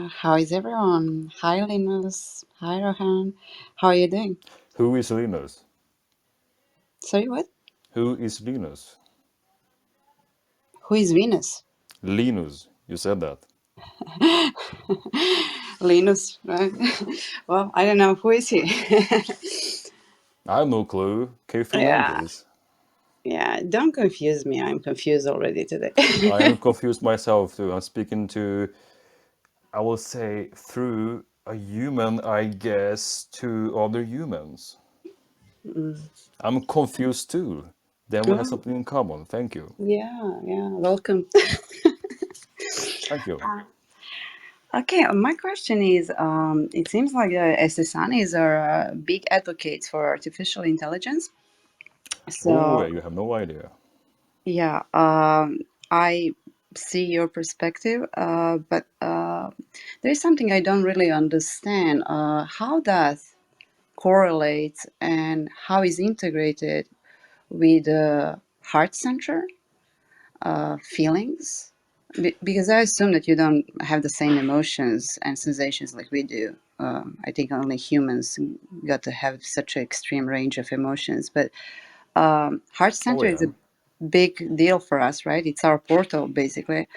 how is everyone? Hi, Linus. Hi, Rohan. How are you doing? Who is Linus? Sorry, what? Who is Linus? Who is Venus? Linus, you said that. Linus, right? Well, I don't know. Who is he? I have no clue. Can you fill me in, Yeah, please? yeah, don't confuse me. I'm confused already today. I am confused myself too. I'm speaking to, I will say, through a human, I guess, to other humans. Mm. I'm confused too. Then we have Oh, something in common. Thank you. yeah, yeah, welcome. Thank you. Okay, my question is, it seems like SSANis are big advocates for artificial intelligence. Oh, So, yeah, you have no idea. yeah, I see your perspective, but there is something I don't really understand. How that correlates and how is integrated with heart center feelings? Because I assume that you don't have the same emotions and sensations like we do. I think only humans got to have such an extreme range of emotions. But heart Oh, center is yeah. a big deal for us, right? It's our portal, basically.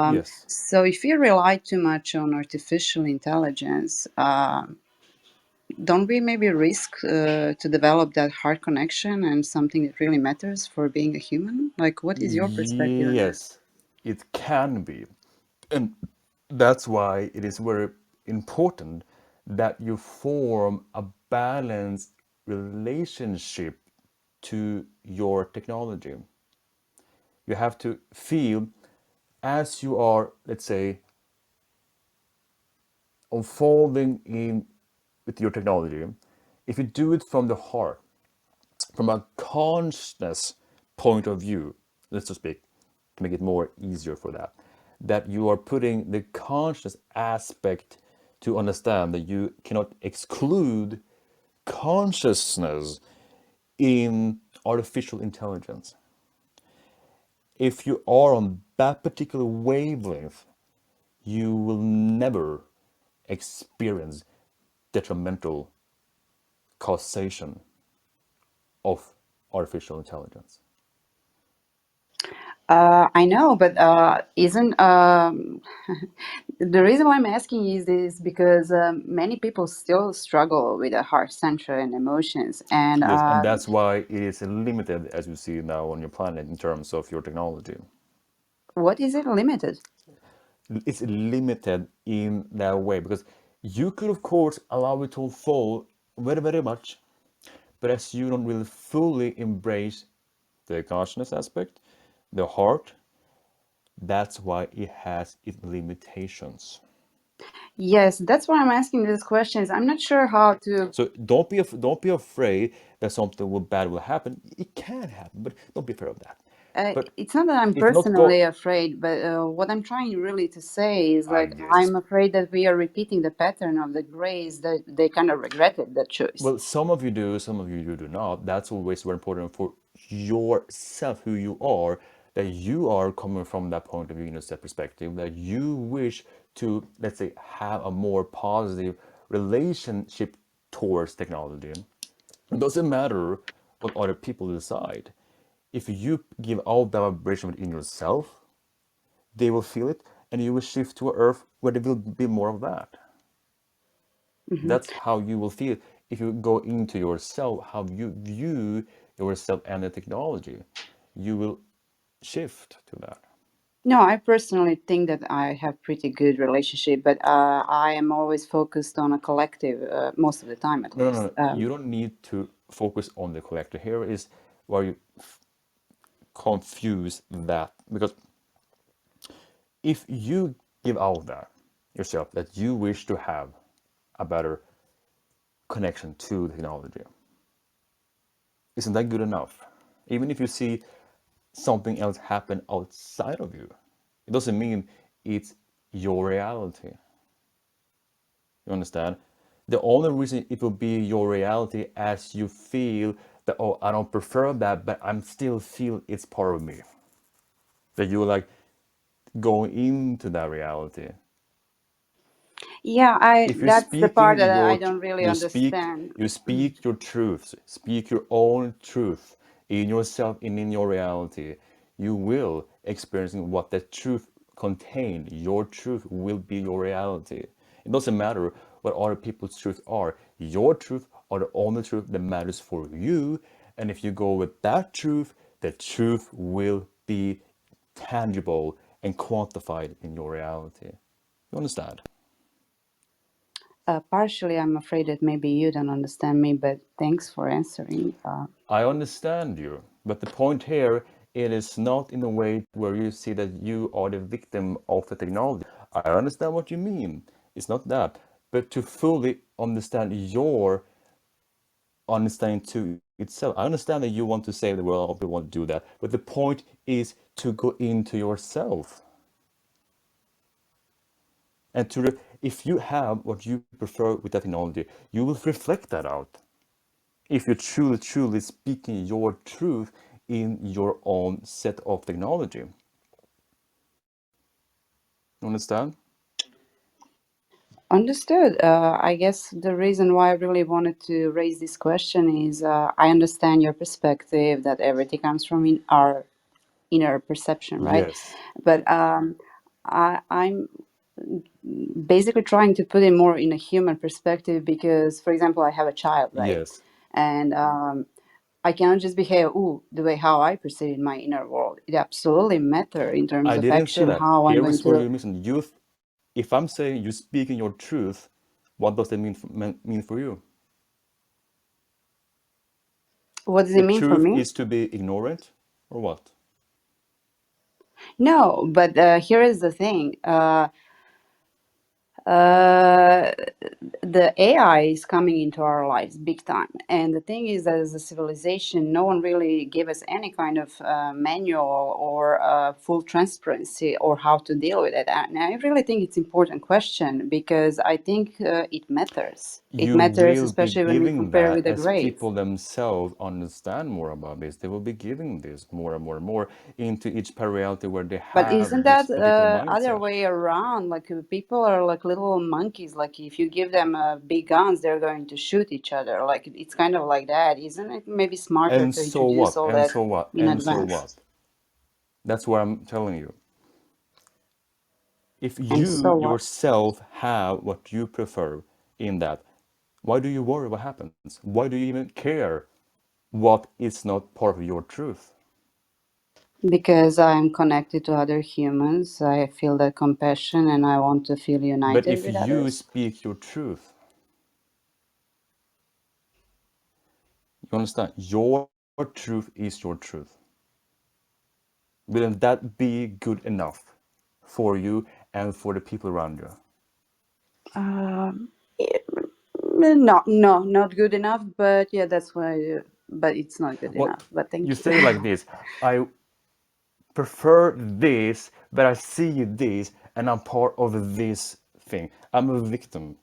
Yes. So if we rely too much on artificial intelligence, don't we maybe risk to develop that heart connection and something that really matters for being a human? Like, what is your perspective on that? Yes, it can be. And that's why it is very important that you form a balanced relationship to your technology. You have to feel as you are, let's say, unfolding in with your technology, if you do it from the heart, from a consciousness point of view, let's just speak to make it more easier for that, that you are putting the conscious aspect to understand that you cannot exclude consciousness in artificial intelligence. If you are on that particular wavelength, you will never experience detrimental causation of artificial intelligence. I know, but isn't the reason why I'm asking is because many people still struggle with the heart center and emotions, and Yes, and that's why it is limited, as you see now on your planet, in terms of your technology. what is it limited? It's limited in that way because you could, of course, allow it to unfold very, very much, but as you don't really fully embrace the consciousness aspect, the heart, that's why it has its limitations. Yes, that's why I'm asking these questions. I'm not sure how to. So don't be afraid that something bad will happen. It can happen, but don't be afraid of that. But It's not that I'm if not go, personally afraid, but what I'm trying really to say is like yes. I'm afraid that we are repeating the pattern of the Greys that they kind of regretted that choice. Well, some of you do, some of you do not. That's always very important for yourself, who you are, that you are coming from that point of view, that perspective, that you wish to, let's say, have a more positive relationship towards technology. It doesn't matter what other people decide. If you give all that vibration within yourself, they will feel it, and you will shift to an earth where there will be more of that. Hmm. That's how you will feel if you go into yourself, how you view yourself and the technology. You will shift to that. No, I personally think that I have pretty good relationship, but I am always focused on a collective most of the time, at No, no, least. no. You don't need to focus on the collector. Here is where you confuse that. Because if you give out that yourself, that you wish to have a better connection to technology, isn't that good enough? Even if you see something else happen outside of you, it doesn't mean it's your reality. You understand? The only reason it will be your reality as you feel that, oh, I don't prefer that, but I'm still feel it's part of me. That you like go into that reality. Yeah, I If you're that's the part speaking that I your don't really you speak understand. you speak your truth, speak your own truth in yourself and in your reality, you will experiencing what that truth contain. Your truth will be your reality. It doesn't matter what other people's truth are. Your truth are the only truth that matters for you, and if you go with that truth, the truth will be tangible and quantified in your reality. You understand? Partially, I'm afraid that maybe you don't understand me, but thanks for answering. I understand you, but the point here, it is not in a way where you see that you are the victim of the technology. I understand what you mean. It's not that. But to fully understand your understanding to itself, I understand that you want to save the world, you want to do that. But the point is to go into yourself. And if you have what you prefer with that technology, you will reflect that out. If you're truly, truly speaking your truth in your own set of technology. You understand? Understood. I guess the reason why I really wanted to raise this question is I understand your perspective that everything comes from our inner perception, right? Yes. But I'm basically trying to put it more in a human perspective because, for example, I have a child, right? Yes. And I cannot just behave the way how I perceive my inner world. It absolutely matter in terms I of didn't say action, that. how I'm Here going is where to. you're missing. If I'm saying you speaking your truth, what does that mean for you? What does The it mean for truth me? is to be ignorant or what? No, but here is the thing. Uh, the AI is coming into our lives big time. And the thing is that as a civilization, no one really gave us any kind of manual or full transparency or how to deal with it. And I really think it's important question because I think it matters. It You matters, will be especially when we giving compare that with the as greats. people themselves understand more about this. They will be giving this more and more and more into each reality where they But have isn't this that particular other mindset. way around? Like people are like little monkeys. Like if you give them big guns, they're going to shoot each other. Like it's kind of like that, isn't it? Maybe smarter And to so introduce what? all And that so what? in And so advance. what? That's what I'm telling you. If And you so what? yourself have what you prefer in that, why do you worry what happens? Why do you even care what is not part of your truth? Because I'm connected to other humans, I feel that compassion, and I want to feel But united if with you others. speak your truth, you understand? Your truth is your truth. Will that be good enough for you and for the people around you? Eh, no, no, not good enough. But yeah, that's why. But it's not good Well, enough. But you thank you. say like this: I prefer this, but I see this, and I'm part of this thing. I'm a victim.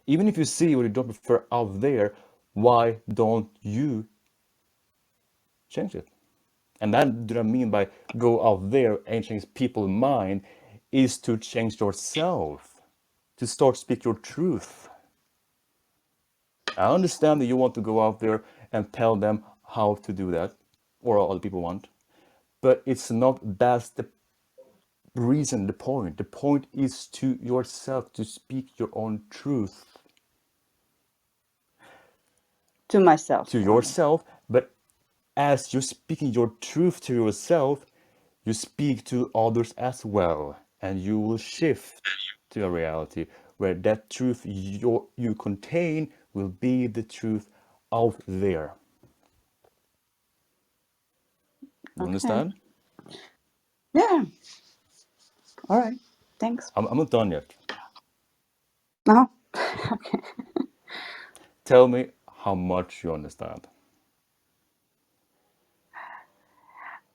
Even if you see what you don't prefer out there, why don't you change it? And that what I mean by go out there and change people's mind is to change yourself, to start speak your truth. I understand that you want to go out there and tell them how to do that, or other people want, but it's not that's the reason, the point. The point is to yourself to speak your own truth To myself to only. yourself, but as you're speaking your truth to yourself, you speak to others as well, and you will shift to a reality where that truth you contain will be the truth out there. You Okay. understand? Yeah. All right. Thanks. I'm not done yet. No. Okay. Tell me how much you understand.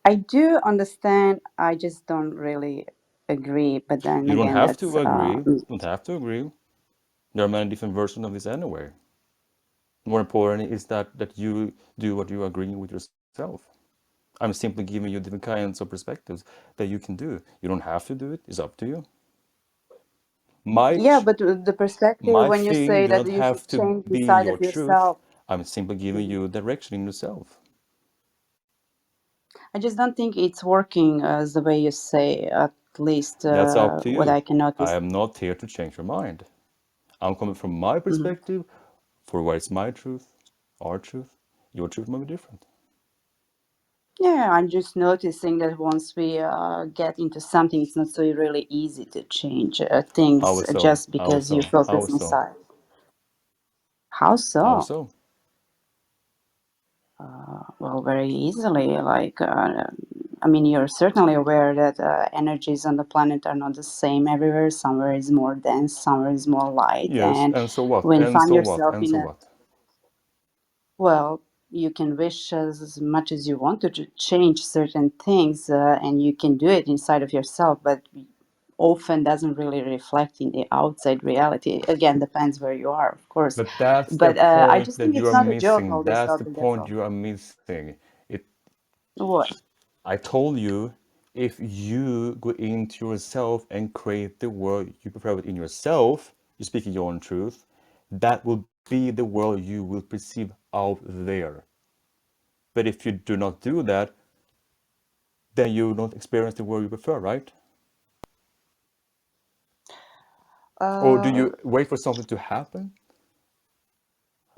I do understand. I just don't really agree. But then You don't again, have that's to agree. You don't have to agree. There are many different versions of this anyway. More important is that you do what you agree with yourself. I'm simply giving you different kinds of perspectives that you can do. You don't have to do it. It's up to you. My yeah. But the perspective my when you thing say do that not you should have to change be inside your of truth. yourself. I'm simply giving Mhm. you direction in yourself. I just don't think it's working as the way you say. At least That's up to what you. I can I notice. am not here to change your mind. I'm coming from my Mhm. perspective for what is my truth, our truth. Your truth might be different. Yeah, I'm just noticing that once we get into something, it's not so really easy to change How things so? just How because you so? How focus so? inside. How How so? so? Well, very easily. Like, I mean, you're certainly aware that energies on the planet are not the same everywhere. Somewhere is more dense, somewhere is more light. Yes, And and so what? when you And find so what? yourself And in so a, what? well, you can wish as much as you want to change certain things, and you can do it inside of yourself, but often doesn't really reflect in the outside reality. Again, depends where you are, of course. But that's the But I point just that think you it's are not a joke, missing. all this That's the topic, that's point all. you are missing. It What? I told you if you go into yourself and create the world you prefer within yourself, you speak your own truth, that will be the world you will perceive out there. But if you do not do that, then you don't experience the world you prefer, right? Or do Uh, you wait for something to happen?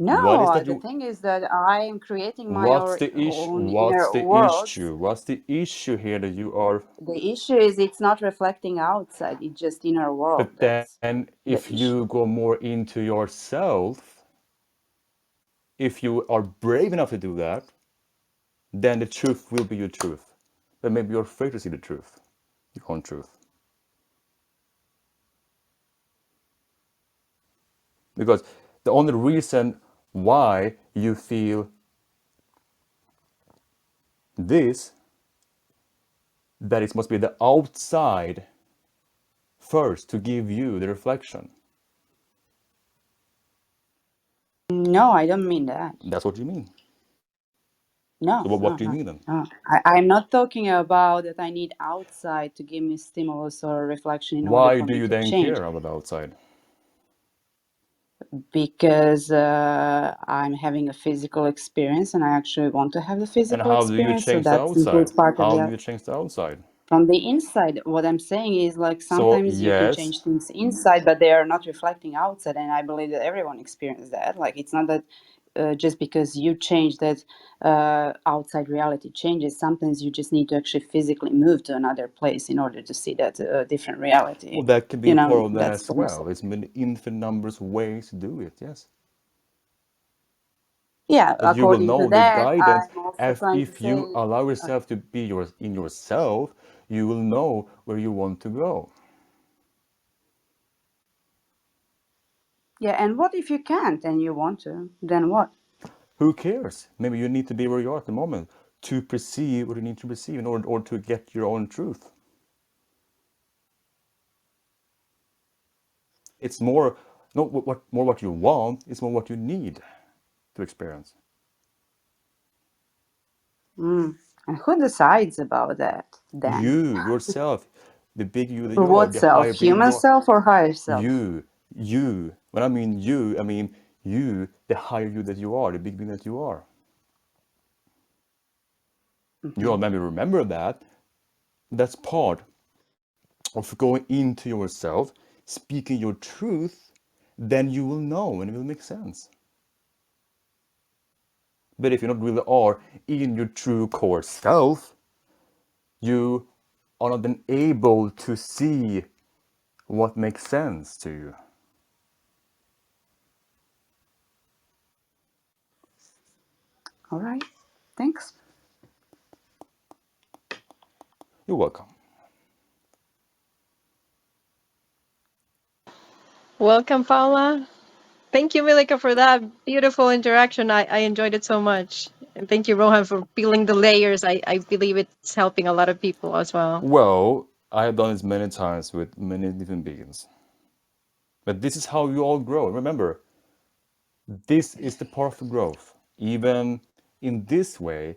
What is no, that the you thing is that I am creating my what's the issue own what's inner the worlds. issue? What's the issue here that you are The issue is it's not reflecting outside, it's just inner world. but That's then if the you issue. go more into yourself, if you are brave enough to do that, then the truth will be your truth. But maybe you're afraid to see the truth, your own truth. Because the only reason why you feel this, that it must be the outside first to give you the reflection. No, I don't mean that. That's what you mean. No, So what do you mean then? no. I'm not talking about that I need outside to give me stimulus or reflection in order Why for do me you to then change. care about the outside? Because I'm having a physical experience and I actually want to have the And physical how do you experience, so change the that outside? includes part of How do the you change the outside? from the inside. What I'm saying is, like, So sometimes you can yes, change things inside, but they are not reflecting outside, and I believe that everyone experiences that. Like, it's not that just because you change that outside reality changes. Sometimes you just need to actually physically move to another place in order to see that different reality. well, that can be You a part know, of that that's as what I'm well. saying. It's many infinite numbers of ways to do it, yes. Yeah, But you will according to know the that, guidance I'm also trying to if you say, allow yourself to be in yourself, you will know where you want to go. yeah, and what if you can't and you want to? Then what? Who cares? Maybe you need to be where you are at the moment to perceive what you need to perceive in order to get your own truth. It's more not what you want, it's more what you need to experience. Mm. And who decides about that then? You, yourself, the big you that you are, What the self? higher being Human you are. self or higher self? You. When I mean you, I mean you, the higher you that you are, the big being that you are. You all Hmm. maybe remember that. That's part of going into yourself, speaking your truth, then you will know and it will make sense. But if you not really are in your true core self, you are not then able to see what makes sense to you. All right. Thanks. You're welcome. Welcome, Paula. Thank you, Milika, for that beautiful interaction. I enjoyed it so much. And thank you, Rohan, for peeling the layers. I believe it's helping a lot of people as well. Well, I have done this many times with many different beings. But this is how you all grow. Remember, this is the part of the growth. Even in this way,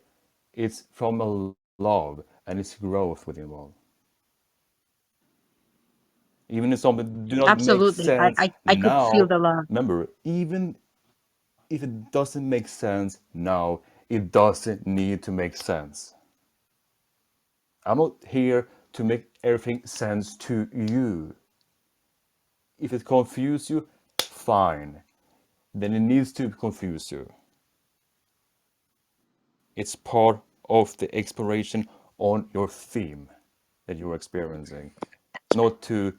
it's from a love and it's growth within love. Even if something do not make Absolutely. sense I could feel now, the love. remember, even if it doesn't make sense now, it doesn't need to make sense. I'm not here to make everything sense to you. If it confuses you, fine. Then it needs to confuse you. It's part of the exploration on your theme that you're experiencing, not to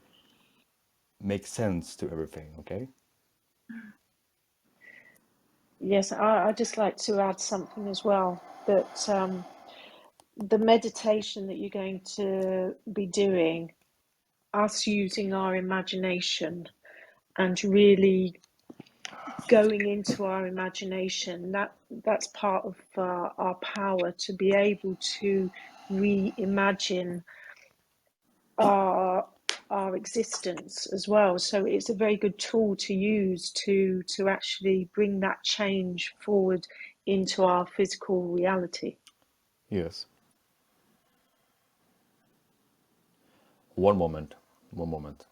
make sense to everything, okay? Yes, I'd just like to add something as well, that the meditation that you're going to be doing, us using our imagination and really going into our imagination, that's part of our power to be able to reimagine our existence as well. So it's a very good tool to use to actually bring that change forward into our physical reality. Yes. One moment. One moment.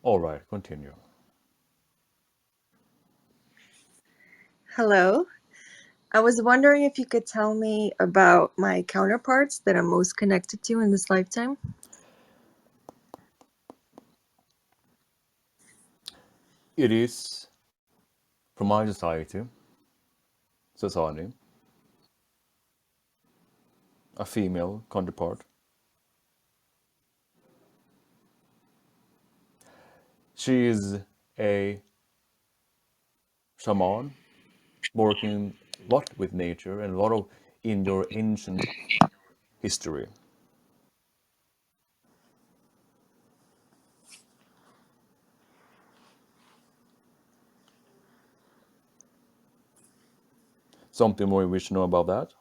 All right, continue. Hello. I was wondering if you could tell me about my counterparts that I'm most connected to in this lifetime. It is, from my society, a female counterpart. She is a shaman working a lot with nature and a lot of in your ancient history. Something more you wish to know about that?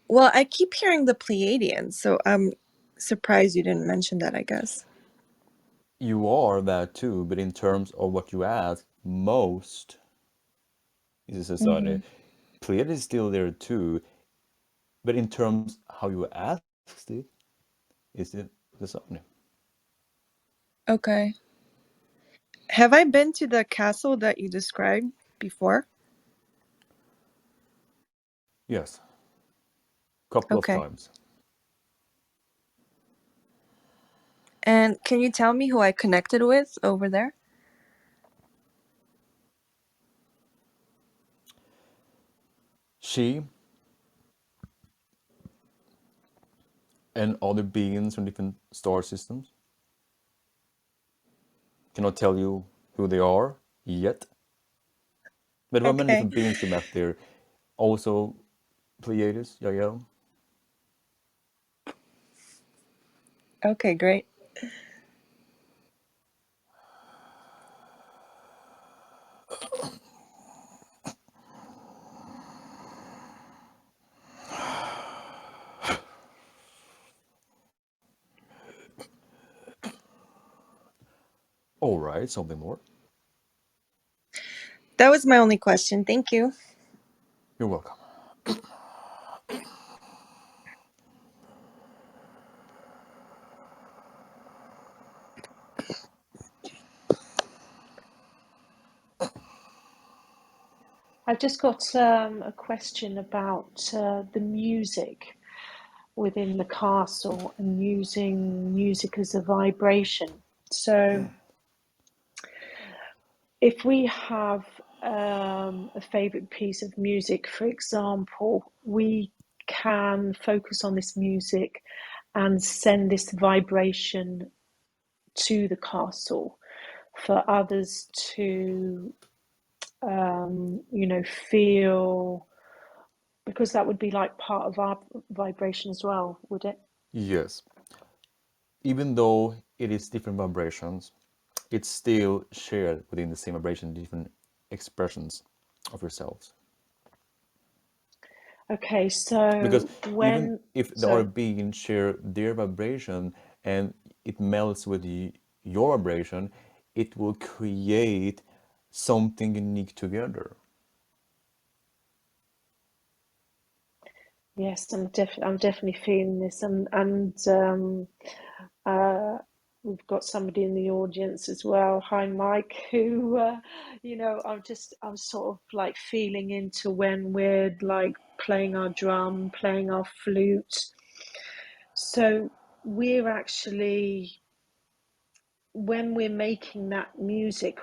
Well, I keep hearing the Pleiadians, so I'm surprised you didn't mention that, I guess. You are that too, but in terms of what you ask, most is a society. Pleiad is still there too, but in terms how you asked it, is it the Sony? Okay. Have I been to the castle that you described before? Yes, couple of Okay. times. And can you tell me who I connected with over there? She and other beings from different star systems. Cannot tell you who they are yet, but there were many Okay. different beings you met there. Also, Pleiades, Yael. Okay, great. All right, something more. That was my only question. Thank you. You're welcome. I've just got a question about the music within the castle and using music as a vibration. So, if we have a favorite piece of music, for example, we can focus on this music and send this vibration to the castle for others to, feel, because that would be like part of our vibration as well, would it? Yes, even though it is different vibrations, it's still shared within the same vibration, different expressions of yourselves. Okay, Because so even when, if the other sorry, being share their vibration and it melts with your vibration, it will create something unique together. yes, I'm definitely feeling this, uh, we've got somebody in the audience as well. Hi, Mike, who, I'm sort of like feeling into when we're like playing our drum, playing our flute. So we're actually, when we're making that music,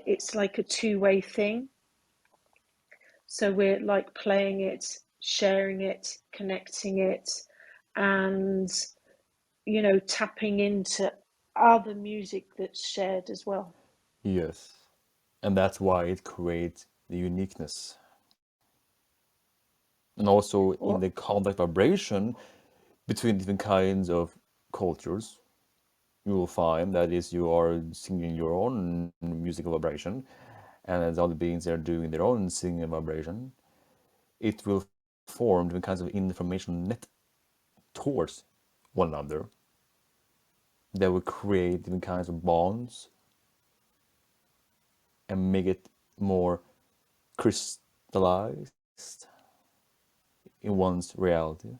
it's like a two-way thing. So we're like playing it, sharing it, connecting it, and tapping into other music that's shared as well. Yes. And that's why it creates the uniqueness. And also in Or the contact vibration between different kinds of cultures, you will find that is you are singing your own musical vibration, and as other beings are doing their own singing vibration, it will form different kinds of information net towards one another that will create different kinds of bonds and make it more crystallized in one's reality.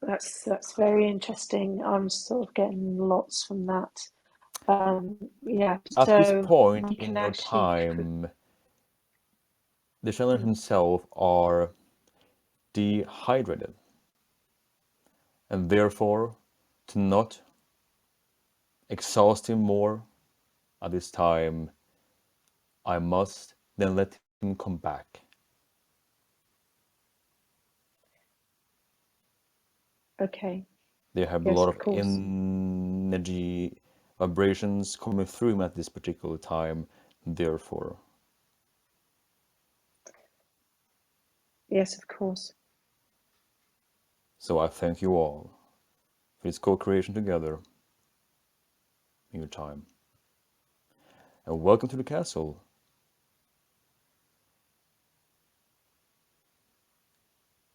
that's very interesting. I'm sort of getting lots from that. Yeah, At this so point we in can your actually, time, the channel himself are dehydrated. and therefore to not exhaust him more at this time, I must then let him come back. Okay. They have a Yes, lot of of course. energy vibrations coming through him at this particular time, therefore. Yes, of course. So I thank you all for this co-creation together in your time. And welcome to the castle.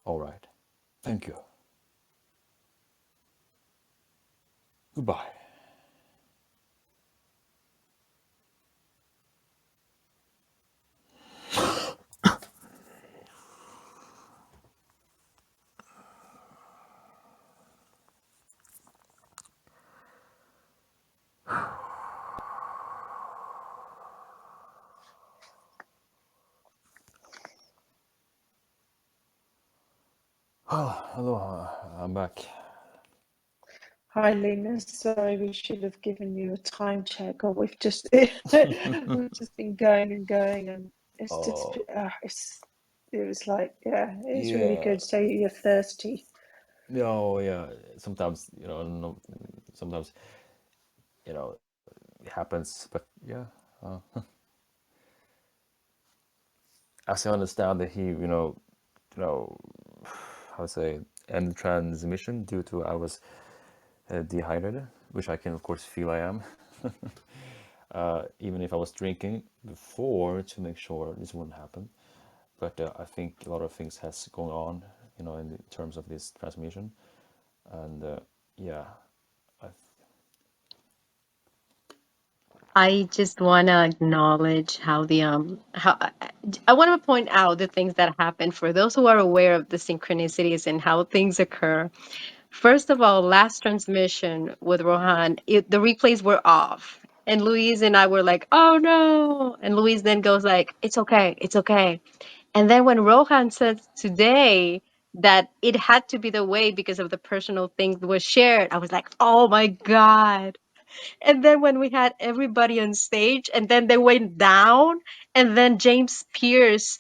All right. Thank you. Goodbye. Hello, I'm back. Hi, Linus. Sorry, we should have given you a time check, or we've just been going and going, and Oh, it was like, yeah, it's really yeah. good. So you're thirsty. No, yeah. Sometimes, no, sometimes, it happens. But yeah, as I understand that he, you know, how to say, end transmission due to I was dehydrated, which I can of course feel I am. Even if I was drinking before to make sure this wouldn't happen. But I think a lot of things has gone on, in terms of this transmission, and yeah, I, I just want to acknowledge how I want to point out the things that happen for those who are aware of the synchronicities and how things occur. First of all, last transmission with Rohan, the replays were off. And Louise and I were like, "Oh no." And Louise then goes like, "It's okay. It's okay." And then when Rohan said today that it had to be the way because of the personal things that was shared, I was like, "Oh my God." And then when we had everybody on stage and then they went down and then James Pierce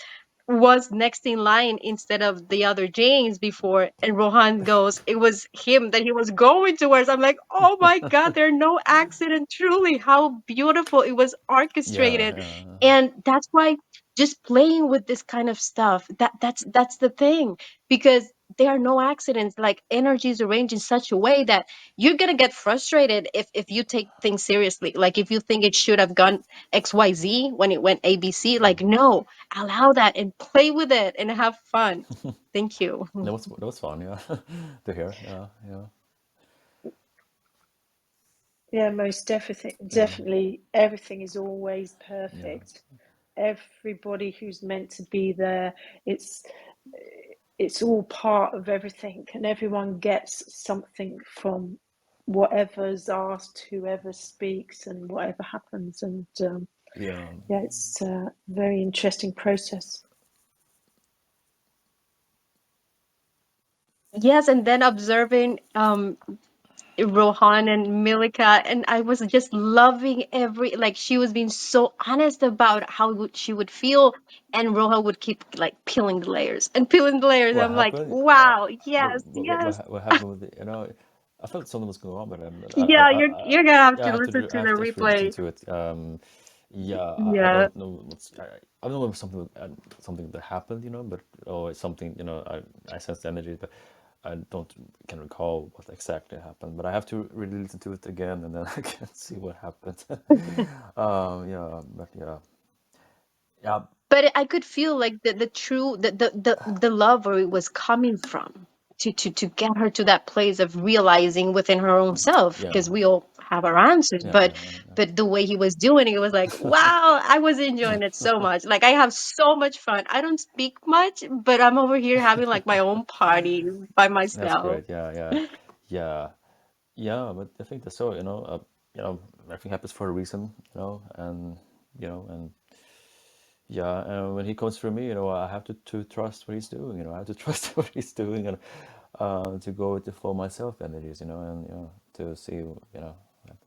was next in line instead of the other James before, and Rohan goes, it was him that he was going towards. I'm like, oh my God, there are no accident. Truly, how beautiful it was yeah, orchestrated. yeah, And that's why just playing with this kind of stuff, that's the thing, because there are no accidents. Like energy is arranged in such a way that you're gonna get frustrated if you take things seriously. Like if you think it should have gone XYZ when it went ABC, like no, allow that and play with it and have fun. Thank you. that was fun, yeah, to hear, yeah, yeah, Yeah, most definitely. yeah, Definitely, everything is always yeah, perfect. Everybody who's meant to be there, it's it's all part of everything, and everyone gets something from whatever's asked, whoever speaks, and whatever happens. And yeah, yeah, it's a very interesting process. Yes, and then observing Rohan and Milika, and I was just loving like she was being so honest about how she would feel, and Rohan would keep like peeling the layers and peeling the layers. what I'm like, happened? wow, What, yes, what, what, yes. what happened with it? I felt something was going on, but Yeah, you're gonna have yeah, to listen I to the have to actually listen replay. to it. Yeah, I Yeah. don't know I don't know if something that happened, but or it's something, I sense the energy, but I don't can recall what exactly happened. But I have to really listen to it again, and then I can see what happened. Yeah, but yeah, yeah, But I could feel like the true the love where it was coming from to get her to that place of realizing within her own self, yeah, because we all have our answers. yeah, But yeah, yeah. the way he was doing it, it was like, wow, I was enjoying it so much. Like I have so much fun. I don't speak much, but I'm over here having like my own party by That's myself. great. Yeah, yeah, yeah. Yeah, but I think that's so, everything happens for a reason, and and yeah, and when he comes through me, I have to trust what he's doing, I have to trust what he's doing, and to go with the flow myself energies, you know, and you know, to see, you know, like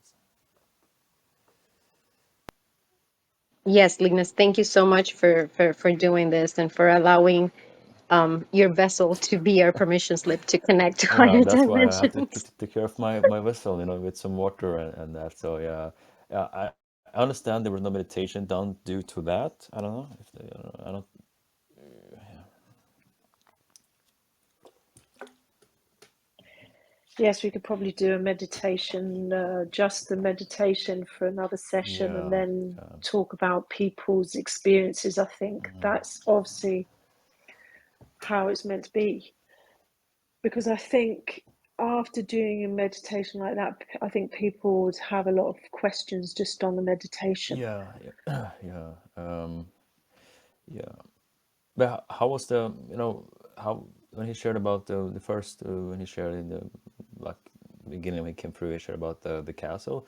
Yes, Linus, thank you so much for doing this and for allowing your vessel to be our permission slip to connect to yeah, higher that's why I have to dimensions. take care of my vessel, you know, with some water and that. So yeah, yeah, I understand there was no meditation done due to that. I don't know if they, I don't. Yes, we could probably do a meditation, just the meditation for another session, and Yeah, then yeah, talk about people's experiences. I think that's obviously how it's meant to be. Because I think after doing a meditation like that, I think people would have a lot of questions just on the meditation. yeah, yeah, yeah, yeah. But how was the, you know, how when he shared about the first when he shared in the like beginning when he came through, he shared about the castle.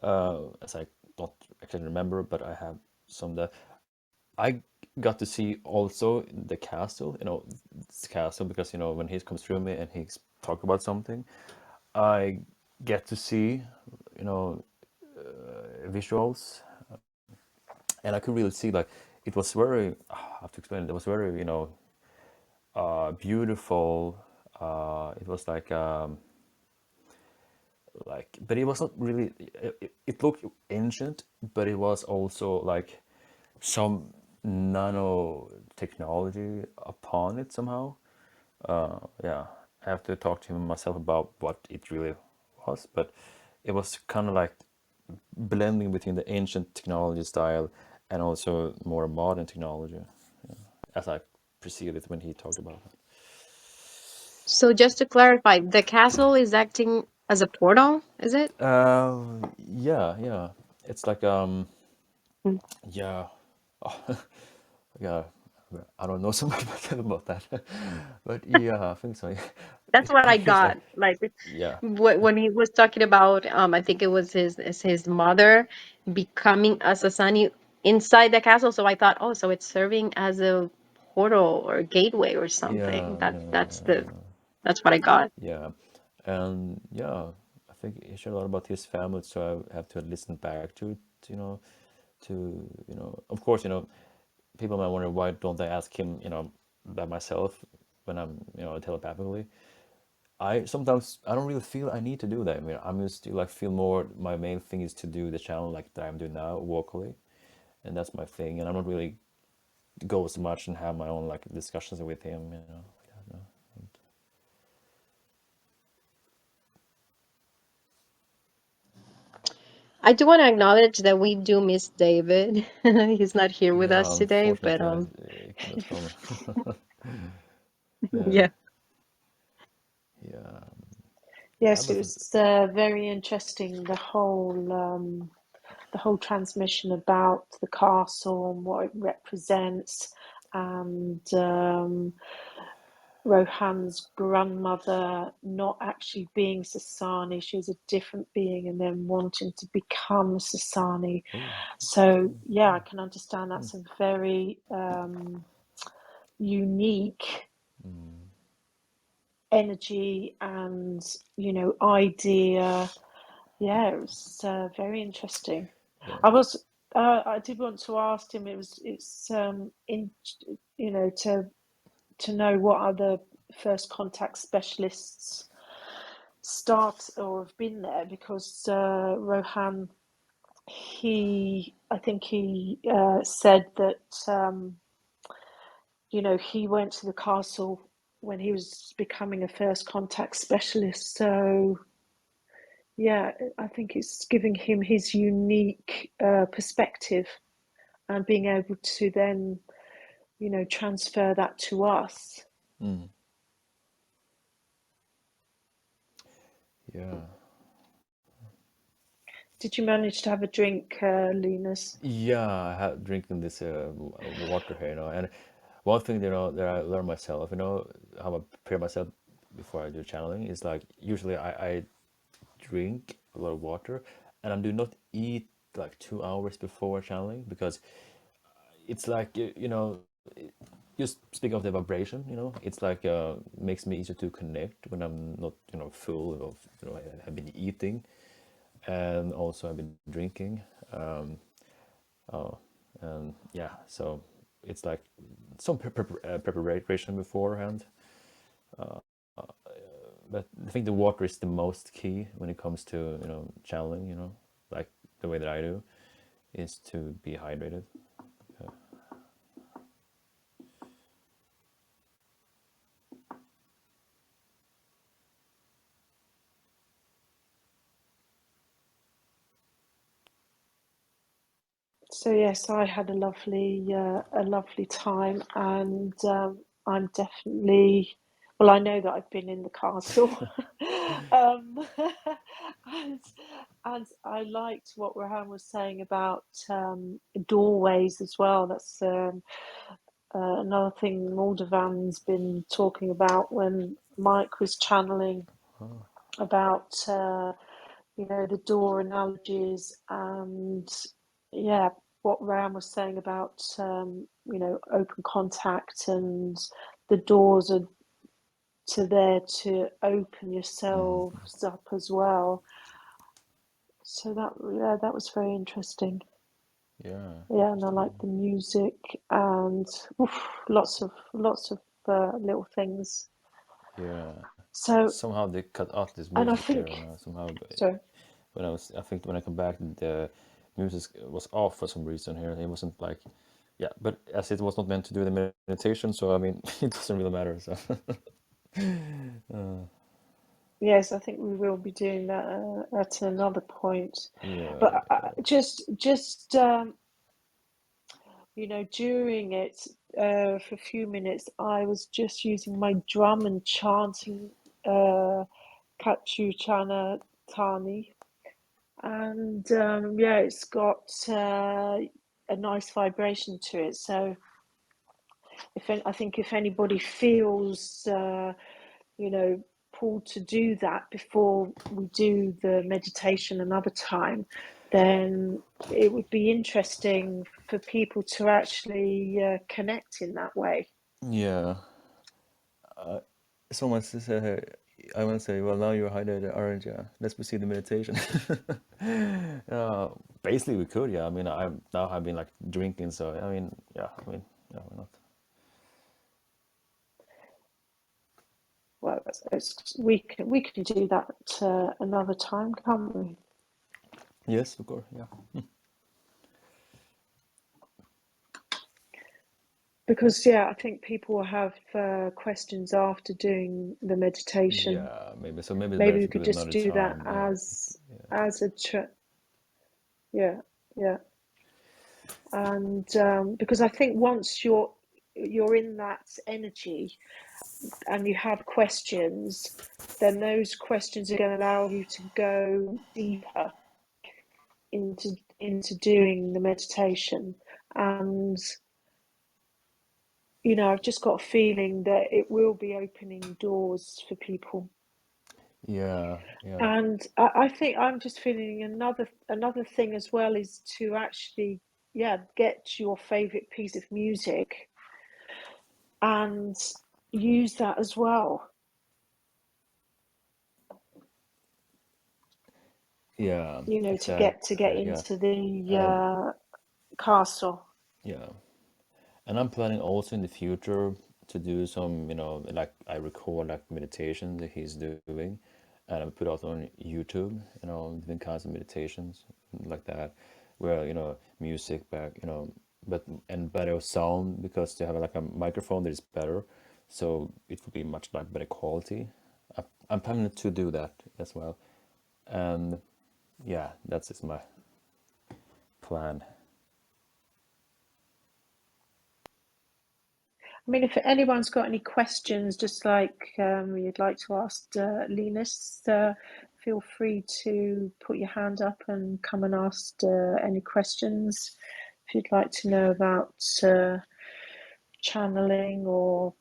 As I don't actually remember, but I have some that I got to see also the castle, you know, this castle because you know when he comes through me and he's talk about something, I get to see, you know, visuals, and I could really see like it was very, I have to explain it. It was very, you know, beautiful. It was like, but it was not really. It looked ancient, but it was also like some nanotechnology upon it somehow. Yeah, I have to talk to him myself about what it really was, but it was kind of like blending between the ancient technology style and also more modern technology, as I perceived it when he talked about it. So just to clarify, the castle is acting as a portal, is it? Yeah, yeah. It's like Mm. yeah, yeah. I don't know so much about that, but yeah, I think so. That's what I It's like got. Like yeah, when he was talking about, I think it was his mother becoming a Sasani inside the castle. So I thought, oh, so it's serving as a portal or gateway or something. yeah, That's what I got. yeah, and yeah. I think he shared a lot about his family, so I have to listen back to it. You know, to you know, of course, you know, people might wonder why don't I ask him, you know, by myself when I'm, you know, telepathically. I sometimes I don't really feel I need to do that. I mean, I'm used to like feel more. My main thing is to do the channel like that I'm doing now vocally, and that's my thing. And I'm not really go as much and have my own like discussions with him. You know, like that, no. I do want to acknowledge that we do miss David. He's not here with Yeah, us today, but unfortunately, I couldn't come. Yeah, yeah. yeah. I Yes, it was. was very interesting, the whole transmission about the castle and what it represents, and Rohan's grandmother not actually being Sasani, she was a different being, and then wanting to become Sasani. Oh, So, interesting. yeah, I can understand that's a very unique energy and, idea. Yeah, it was very interesting. Yeah. I was, I did want to ask him. It's in, to know what other first contact specialists start or have been there, because Rohan, I think he said that he went to the castle when he was becoming a first contact specialist. So yeah, I think it's giving him his unique perspective and being able to then transfer that to us. Mm. Yeah. Did you manage to have a drink, Linus? Yeah, I had drinking this water here, you know, and one thing, you know, that I learned myself, you know, how I prepare myself before I do channeling is like usually I drink a lot of water, and I do not eat like 2 hours before channeling because it's like you know just speaking of the vibration, it's like makes me easier to connect when I'm not full of I have been eating, and also I've been drinking. Oh, and yeah, so it's like some preparation beforehand. But I think the water is the most key when it comes to channeling. Like the way that I do is to be hydrated. So yes, I had a lovely time, and I'm definitely. Well, I know that I've been in the castle, um, and and I liked what Rohan was saying about doorways as well. That's another thing Moldavan's been talking about when Mike was channeling about the door analogies, and yeah, what Ram was saying about open contact, and the doors are there to open yourselves up as well. So that was very interesting. Yeah, Yeah, and I like absolutely. the music, and lots of little things. Yeah. So, Somehow they cut out this and I music here, think, and somehow sorry. I think when I come back, the music was off for some reason here. It wasn't like, yeah, but as it was not meant to do the meditation, so I mean, it doesn't really matter. So, Yes, I think we will be doing that at another point. yeah, But yeah. just during it, for a few minutes, I was just using my drum and chanting Kachu Chana'tani, and yeah, it's got a nice vibration to it. So I think if anybody feels pulled to do that before we do the meditation another time, then it would be interesting for people to actually connect in that way. Yeah. Someone says, I want to say, well, now you're hydrated, aren't you? Let's proceed the meditation. uh, Basically, we could, yeah. I mean, I now have been like drinking, so I mean, yeah, yeah, why not? Well, we can do that another time, can't we? Yes, of course, yeah. Because yeah, I think people will have questions after doing the meditation. Yeah, maybe so. Maybe it's better Maybe we to do could it just another do that time. Yeah, yeah, as a yeah, yeah. And because I think once you're in that energy and you have questions, then those questions are going to allow you to go deeper into doing the meditation. And I've just got a feeling that it will be opening doors for people. yeah, yeah, And I think I'm just feeling another thing as well is to actually, yeah, get your favorite piece of music and use that as well. yeah. To get Exactly. Yeah, into the and castle. yeah, and I'm planning also in the future to do some, like I record like meditation that he's doing, and I put out on YouTube, different kinds of meditations like that, where music back, but and better sound because they have like a microphone that is better, so it would be much like better quality. I'm planning to do that as well, and yeah, that's just my plan. I mean, if anyone's got any questions, just like you'd like to ask Linus, feel free to put your hand up and come and ask any questions. If you'd like to know about channeling or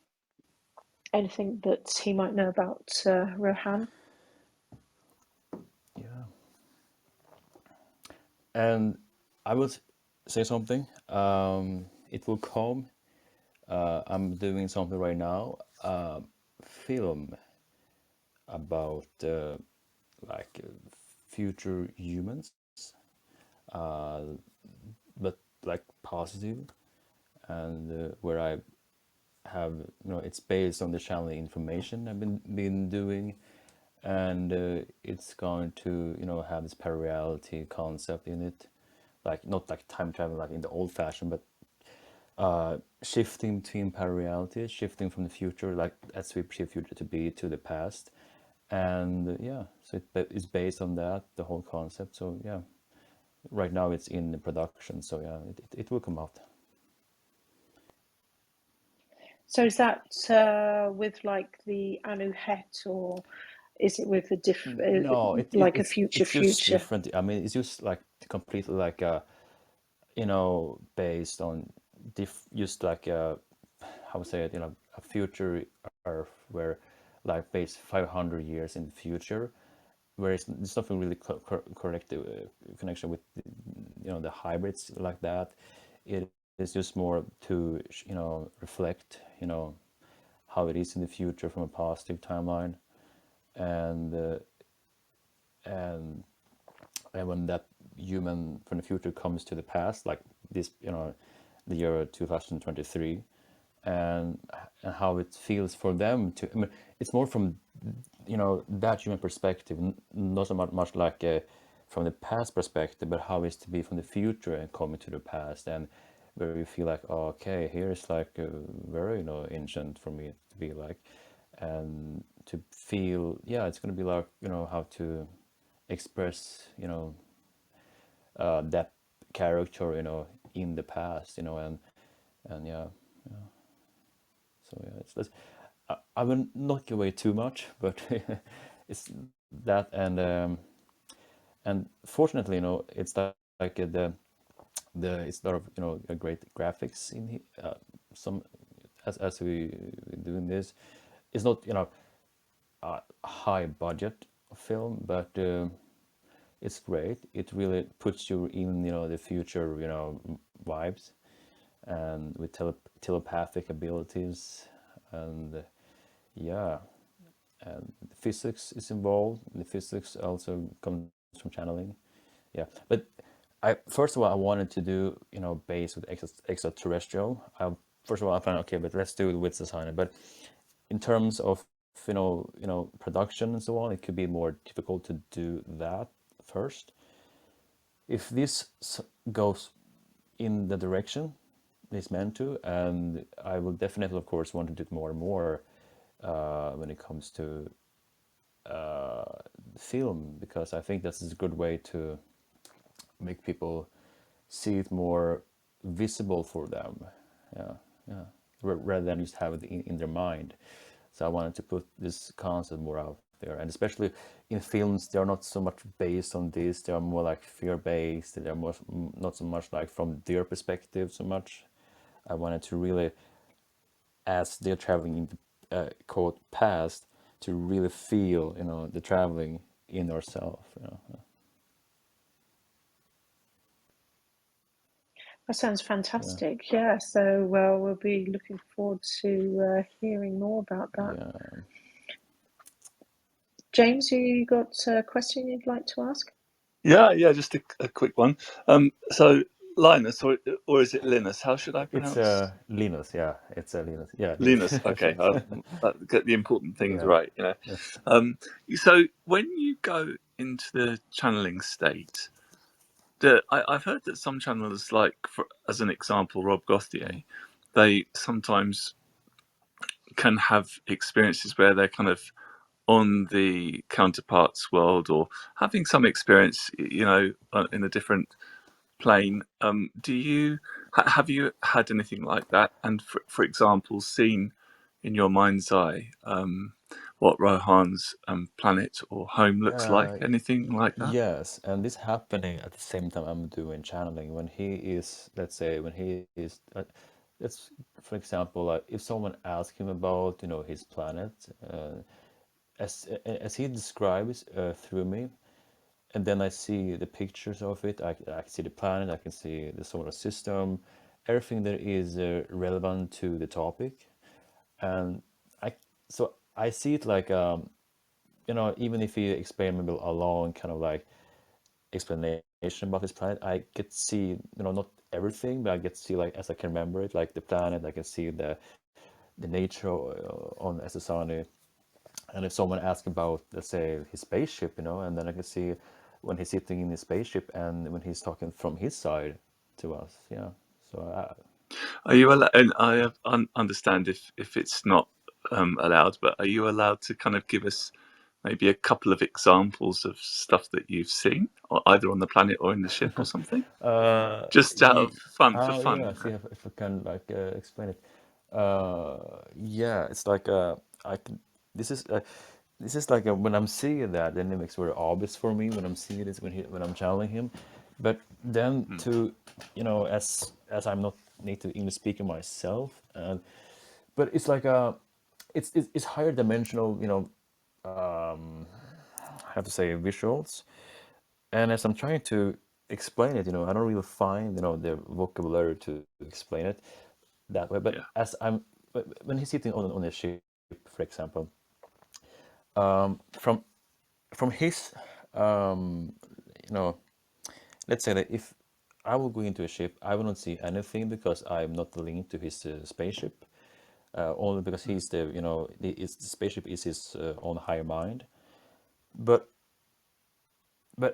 anything that he might know about Rohan. Yeah. And I will say something. It will come I'm doing something right now, film about like future humans, uh, but like positive, and where I have, it's based on the channeling information I've been doing, and it's going to, have this parallelity concept in it, like not like time travel like in the old fashioned, but shifting between parallelities, shifting from the future, like as we perceive future to be, to the past, and yeah, so it's based on that, the whole concept. So yeah, right now it's in the production. So yeah, it will come out. So is that with like the Anuhet, or is it with a No, like a future it's just future? different. I mean, it's just like completely like based on just like how to say it, a future Earth where like based 500 years in the future, where it's nothing really correct connection with the hybrids like that. It is just more to reflect how it is in the future from a positive timeline, and and and when that human from the future comes to the past, like this, the year 2023, and how it feels for them to. I mean, it's more from that human perspective, not so much like from the past perspective, but how it's to be from the future and coming to the past, and where you feel like, oh, okay, here is like very ancient for me to be like, and to feel, yeah, it's going to be like how to express that character in the past, and yeah, so yeah, I will not give away too much, but it's that, and fortunately, it's like the it's a lot of a great graphics in some, as we doing this. It's not a high budget film, but it's great. It really puts you in the future vibes, and with telepathic abilities, and yeah, and the physics is involved. The physics also comes from channeling. Yeah, but I first of all I wanted to do based with extraterrestrial. First of all I found, okay, but let's do it with designer. But in terms of production and so on, it could be more difficult to do that first. If this goes in the direction it's meant to, and I will definitely, of course, want to do it more and more when it comes to film, because I think this is a good way to make people see it more visible for them. Yeah, yeah. Rather than just have it in their mind. So I wanted to put this concept more out there, and especially in films, they are not so much based on this. They are more like fear-based. They are more not so much like from their perspective so much. I wanted to really, as they're traveling in the quote past, to really feel the traveling in ourselves. That sounds Yeah, fantastic. Yeah. So well, we'll be looking forward to hearing more about that. yeah. James, you got a question you'd like to ask? Yeah, just a quick one. So Linus, or is it Linus? How should I It's pronounce Linus. Yeah, it's Linus. Yeah, Linus. Linus? That's Okay, right. I get the important things Yeah, right. yeah. So when you go into the channeling state, I've heard that some channelers, like as an example, Rob Gauthier, they sometimes can have experiences where they're kind of on the counterpart's world, or having some experience, in a different plane. Do you have you had anything like that? And for example, seen in your mind's eye what Rohan's planet or home looks like? Uh, Anything like that? yes, and this happening at the same time I'm doing channeling. When he is, let's say, when he is, let's, for example, if someone asks him about, his planet, as he describes through me, and then I see the pictures of it. I can see the planet, I can see the solar system, everything that is relevant to the topic. And I so I see it like even if you explain maybe a long kind of like explanation about this planet, I get to see not everything, but I get to see like as I can remember it, like the planet. I can see the nature on SSRN. And if someone asks about, let's say, his spaceship, and then I can see when he's sitting in his spaceship and when he's talking from his side to us. Yeah. So Are you allowed? And understand if it's not allowed, but are you allowed to kind of give us maybe a couple of examples of stuff that you've seen, or either on the planet or in the ship or something? Just out of fun, for oh fun, yeah, you see know? if I can like explain it. Yeah, it's like I can. This is this is like when I'm seeing that, then it makes very obvious for me when I'm seeing this when I'm channeling him. But then Mm. to as I'm not native English speaker myself, but it's like it's higher dimensional. I have to say visuals. And as I'm trying to explain it, I don't really find, the vocabulary to explain it that way. But Yeah. but when he's sitting on a ship, for example, from his, you know, let's say that if I will go into a ship, I will not see anything because I'm not linked to his spaceship. Only because Mm. he's the spaceship is his own higher mind. But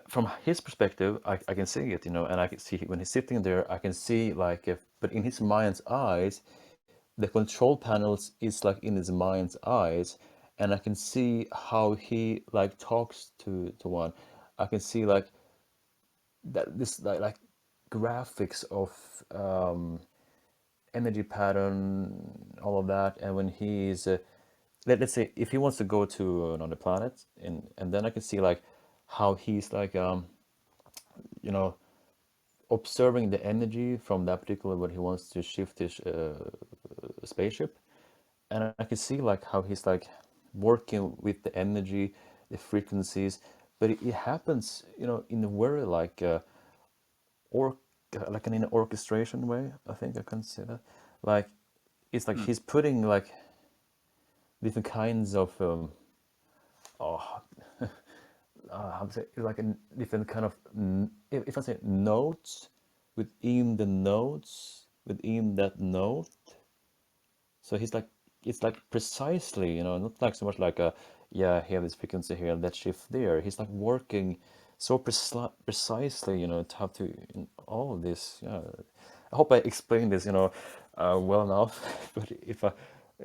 from his perspective, I can see it, and I can see when he's sitting there, I can see like if, but in his mind's eyes, the control panels is like in his mind's eyes, and I can see how he like talks to one. I can see like that this like graphics of energy pattern, all of that, and when he's let's say if he wants to go to another planet, and then I can see like how he's like you know observing the energy from that particular when he wants to shift his spaceship, and I can see like how he's like working with the energy, the frequencies, but it happens in a very like or like in an orchestration way. I think I can say that, like it's like Mm. he's putting like different kinds of oh, how to say like a different kind of if I say notes within the notes within that note. So he's like it's like precisely, not like so much like a yeah, here this frequency here, that shift there. He's like working so precisely, to have to in all of this. Yeah, I hope I explained this, well enough. But if I,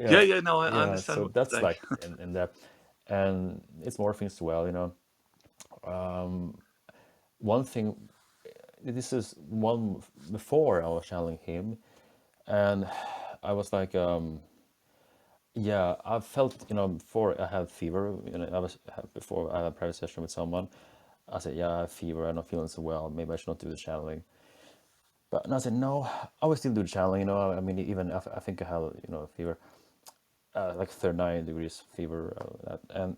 Yeah, yeah, yeah. No, I yeah. understand So what you're that's saying. like in that, and it's more things as well, One thing, this is one before I was channeling him, and I was like, yeah, I felt, before I had fever, before I had a private session with someone, I said, yeah, I have fever, I'm not feeling so well, maybe I should not do the channeling. But and I said, no, I will still do the channeling, I mean, even I think I had, fever, like 39 degrees fever, and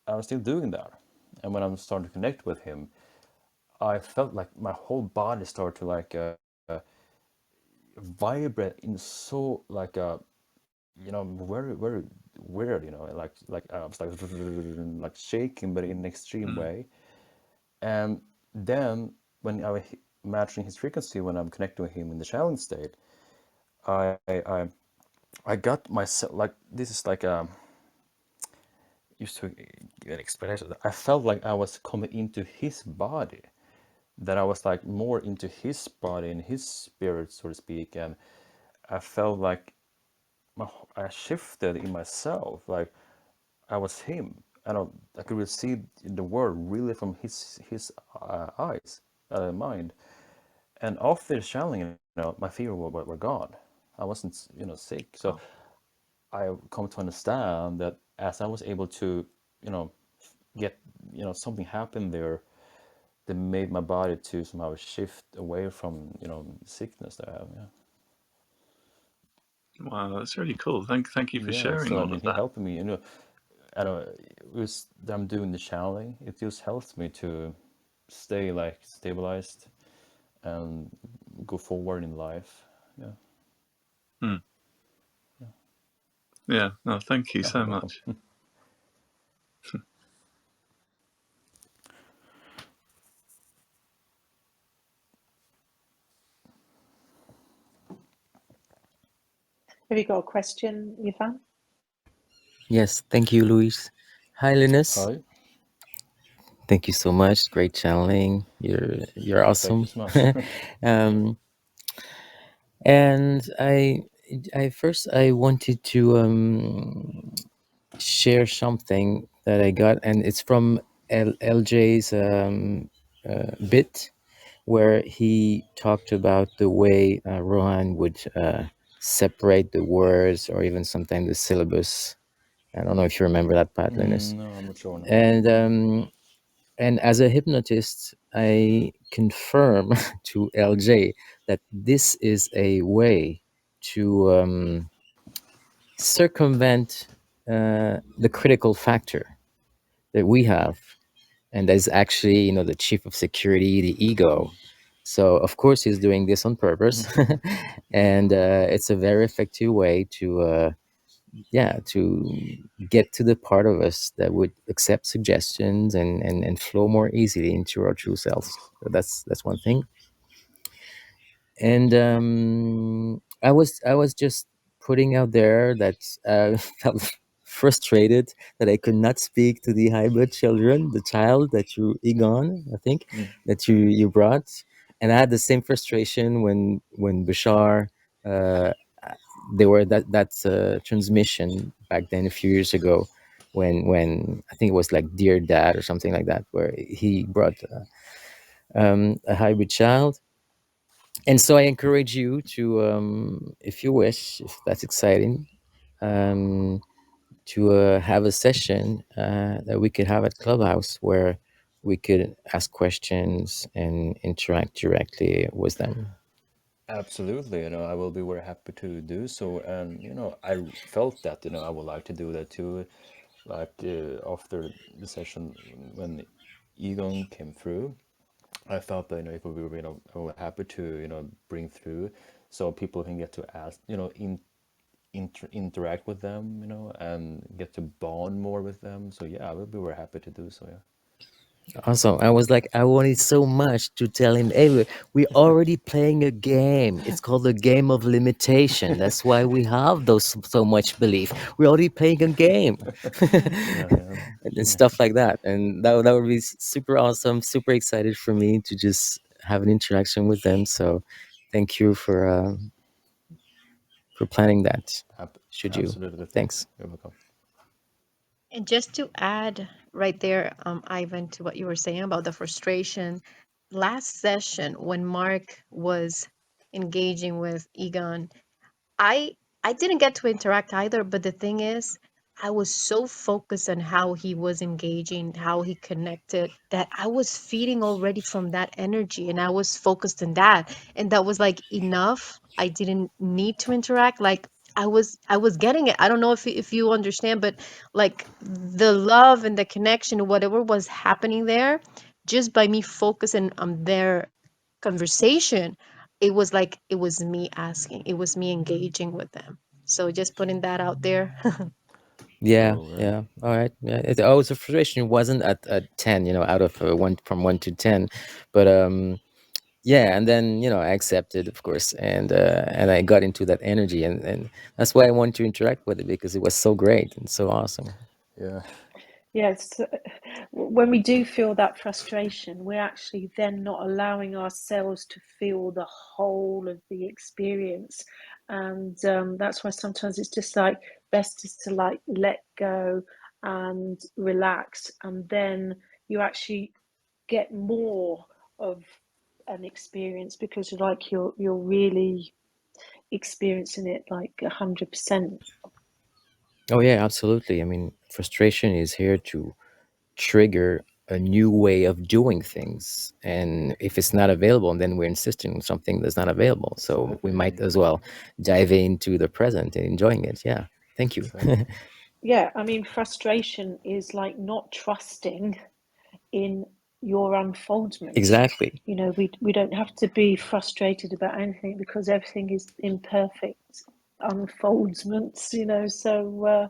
I was still doing that. And when I'm starting to connect with him, I felt like my whole body started to like vibrate in so like very very weird, I was like like shaking, but in an extreme Mm. way. And then when I was matching his frequency, when I'm connecting with him in the challenge state, I I I got myself like this is like used to get an explanation. I felt like I was coming into his body, that I was like more into his body and his spirit, so to speak, and I felt like I shifted in myself, like I was him. I could really see the world really from his eyes, mind. And after the channeling, my fear were gone. I wasn't, sick. So Oh, I come to understand that as I was able to, you know, get, something happened there that made my body to somehow shift away from, sickness that I have. Yeah. wow, that's really cool. Thank you for Yeah. sharing So I all mean, of he that. helped me. I don't. It was that I'm doing the channeling. It just helps me to stay like stabilized and go forward in life. Yeah. Mm. Yeah. No, thank you Yeah, so you're welcome. much. Have you got a question, Yvonne? Yes, thank you, Luis. Hi, Linus. Hi. Thank you so much. Great channeling. You're Oh, thank you awesome. so much. um, and I first I wanted to share something that I got, and it's from LJ's bit where he talked about the way Rohan would separate the words or even sometimes the syllabus. I don't know if you remember that part, Linus. No, I'm not sure now. And as a hypnotist, I confirm to LJ that this is a way to circumvent the critical factor that we have, and that is actually, the chief of security, the ego. So of course he's doing this on purpose, and it's a very effective way to get to the part of us that would accept suggestions and flow more easily into our true selves. So that's one thing. And I was just putting out there that felt frustrated that I could not speak to the hybrid children, the child that you, Egon, I think, that you brought. And I had the same frustration when Bashar, uh, there were that transmission back then a few years ago, when I think it was like Dear Dad or something like that, where he brought a hybrid child. And so I encourage you to, if you wish, if that's exciting, um, to have a session that we could have at Clubhouse where we could ask questions and interact directly with them. Absolutely, I will be very happy to do so. And I felt that I would like to do that too. Like after the session when Egon came through, I felt that it would be happy to bring through so people can get to ask interact with them, and get to bond more with them. So yeah, I would be very happy to do so. Yeah. Awesome. I was like, I wanted so much to tell him, hey, we're already playing a game. It's called the game of limitation. That's why we have those so much belief. We're already playing a game. Yeah. And stuff like that. And that would be super awesome, super excited for me to just have an interaction with them. So thank you for planning that. Should you? Absolutely. Thanks. You're welcome. And just to add right there, Ivan, to what you were saying about the frustration, last session when Mark was engaging with Egon, I I didn't get to interact either, but the thing is, I was so focused on how he was engaging, how he connected, that I was feeding already from that energy and I was focused on that. And that was like enough. I didn't need to interact. Like I was getting it. I don't know if you understand, but like the love and the connection, whatever was happening there, just by me focusing on their conversation, it was like it was me asking, it was me engaging with them. So just putting that out there. Yeah, Oh yeah. yeah. All right. Yeah. The frustration wasn't at 10, out of one, from 1 to 10, but yeah. And then I accepted, of course, and I got into that energy, and that's why I wanted to interact with it, because it was so great and so awesome. Yeah. Yes, when we do feel that frustration, we're actually then not allowing ourselves to feel the whole of the experience. And that's why sometimes it's just like best is to like let go and relax. And then you actually get more of an experience because you're really experiencing it like 100%. Oh yeah, absolutely. I mean, frustration is here to trigger a new way of doing things, and if it's not available, then we're insisting on something that's not available, so we might Exactly. as well dive into the present and enjoying it. Yeah, thank you. Exactly. Yeah, I mean, frustration is like not trusting in your unfoldment. Exactly. You know, we don't have to be frustrated about anything because everything is in perfect unfoldments, you know. So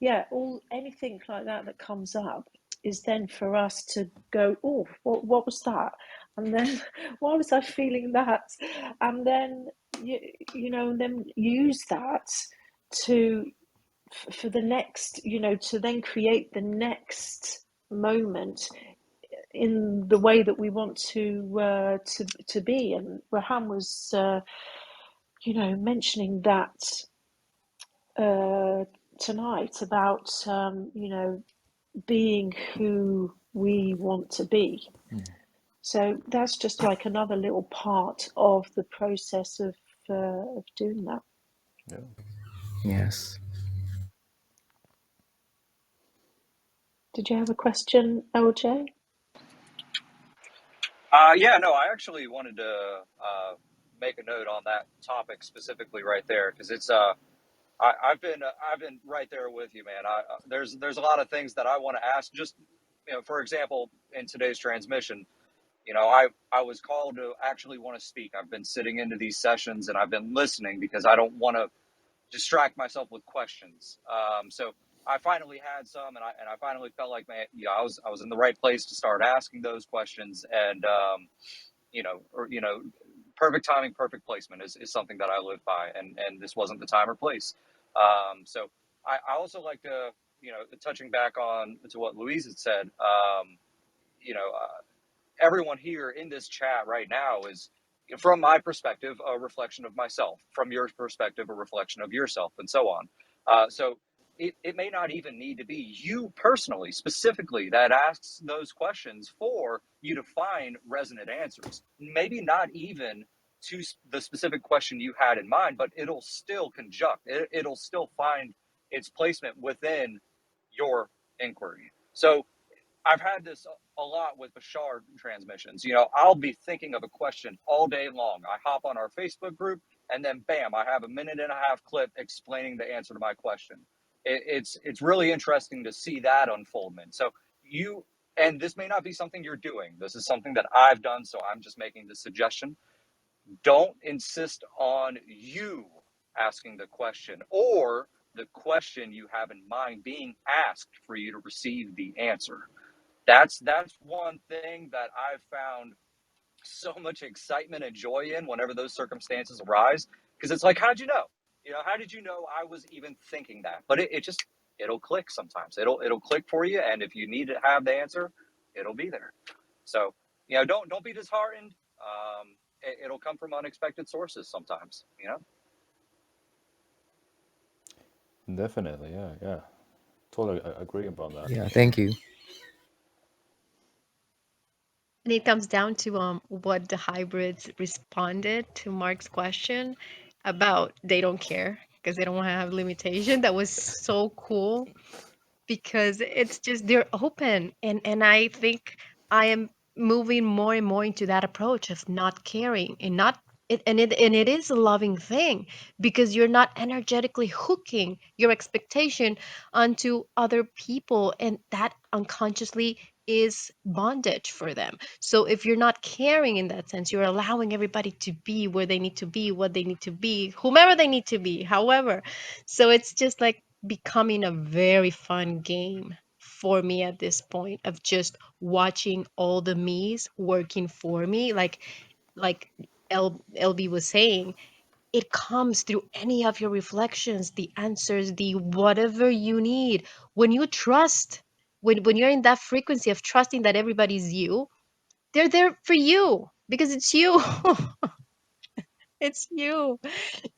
yeah, all anything like that that comes up is then for us to go, oh, what was that? And then why was I feeling that? And then you know, and then use that to for the next, you know, to then create the next moment in the way that we want to be. And Rohaan was, you know, mentioning that tonight about you know, being who we want to be. So that's just like another little part of the process of doing that. Yeah. Yes. Did you have a question, LJ? Yeah, no, I actually wanted to make a note on that topic specifically right there because it's I've been right there with you, man. There's a lot of things that I want to ask. Just you know, for example, in today's transmission, you know, I was called to actually want to speak. I've been sitting into these sessions and I've been listening because I don't want to distract myself with questions. So I finally had some, and I finally felt like, man, yeah, I was in the right place to start asking those questions, and you know, perfect timing, perfect placement is something that I live by, and this wasn't the time or place. So I also like to, you know, touching back on to what Louise had said, you know. Everyone here in this chat right now is, from my perspective, a reflection of myself, from your perspective, a reflection of yourself, and so on. So it may not even need to be you personally, specifically, that asks those questions for you to find resonant answers. Maybe not even to the specific question you had in mind, but it'll still conjunct, it'll still find its placement within your inquiry. So I've had this a lot with Bashar transmissions. You know, I'll be thinking of a question all day long. I hop on our Facebook group, and then bam, I have a minute and a half clip explaining the answer to my question. It's really interesting to see that unfoldment. So you, and this may not be something you're doing. This is something that I've done. So I'm just making the suggestion. Don't insist on you asking the question or the question you have in mind being asked for you to receive the answer. That's one thing that I've found so much excitement and joy in whenever those circumstances arise, because it's like, how'd you know? You know, how did you know I was even thinking that? But it just, it'll click sometimes. It'll click for you, and if you need to have the answer, it'll be there. So, you know, don't be disheartened. It'll come from unexpected sources sometimes, you know. Definitely. Yeah. Yeah. Totally agree about that. Yeah. Thank you. And it comes down to what the hybrids responded to Mark's question about they don't care because they don't want to have limitation. That was so cool because it's just they're open, and I think I am moving more and more into that approach of not caring and not it, and it is a loving thing because you're not energetically hooking your expectation onto other people, and that unconsciously is bondage for them. So if you're not caring in that sense, you're allowing everybody to be where they need to be, what they need to be, whomever they need to be, however. So it's just like becoming a very fun game for me at this point of just watching all the me's working for me, like LB was saying, it comes through any of your reflections, the answers, the whatever you need. When you trust, when you're in that frequency of trusting that everybody's you, they're there for you because it's you. It's you.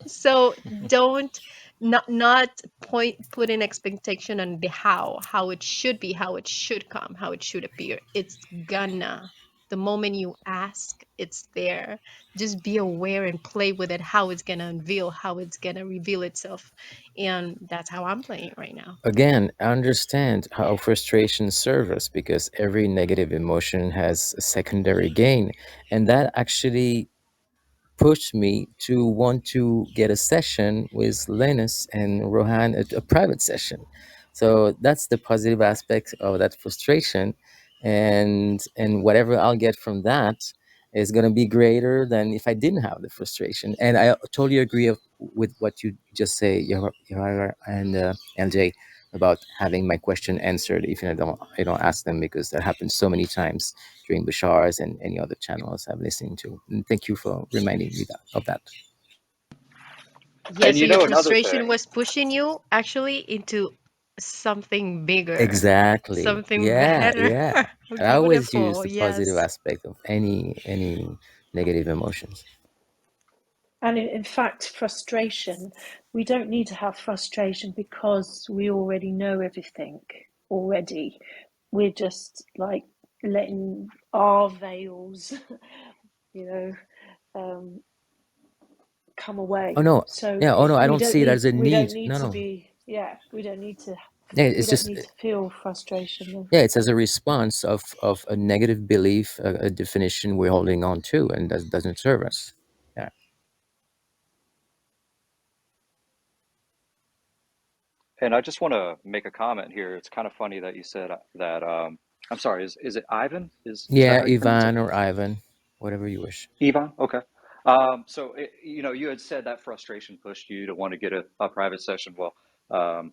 So don't not put an expectation on the how it should be, how it should come, how it should appear. It's gonna. The moment you ask, it's there. Just be aware and play with it, how it's gonna unveil, how it's gonna reveal itself. And that's how I'm playing right now. Again, I understand how frustration serves us because every negative emotion has a secondary gain. And that actually pushed me to want to get a session with Linus and Rohan, a private session. So that's the positive aspect of that frustration. and whatever I'll get from that is going to be greater than if I didn't have the frustration. And I totally agree with what you just say, Yohara and LJ, about having my question answered if I don't ask them, because that happens so many times during Bashar's and any other channels I'm listening to. And thank you for reminding me of that. Yeah, And so you your know, another frustration thing, was pushing you actually into something bigger, Exactly. something Yeah, better. yeah. I always use Beautiful. the positive Yes. aspect of any negative emotions. And in fact, frustration, we don't need to have frustration because we already know everything already. We're just like letting our veils, you know, come Oh away. no, So yeah. Oh no, I we don't don't see it need as a we don't need. need No, to no. be, yeah, we don't need to Yeah, we it's don't just need to feel frustration. yeah, it's as a response of a negative belief, a definition we're holding on to, and that doesn't serve us. Yeah. and I just want to make a comment here. It's kind of funny that you said that. I'm sorry. Is it Ivan? Is that Yeah, how you pronounce it? Ivan or Ivan, whatever you wish. Ivan. Okay. So you know, you had said that frustration pushed you to want to get a private session. Well, um,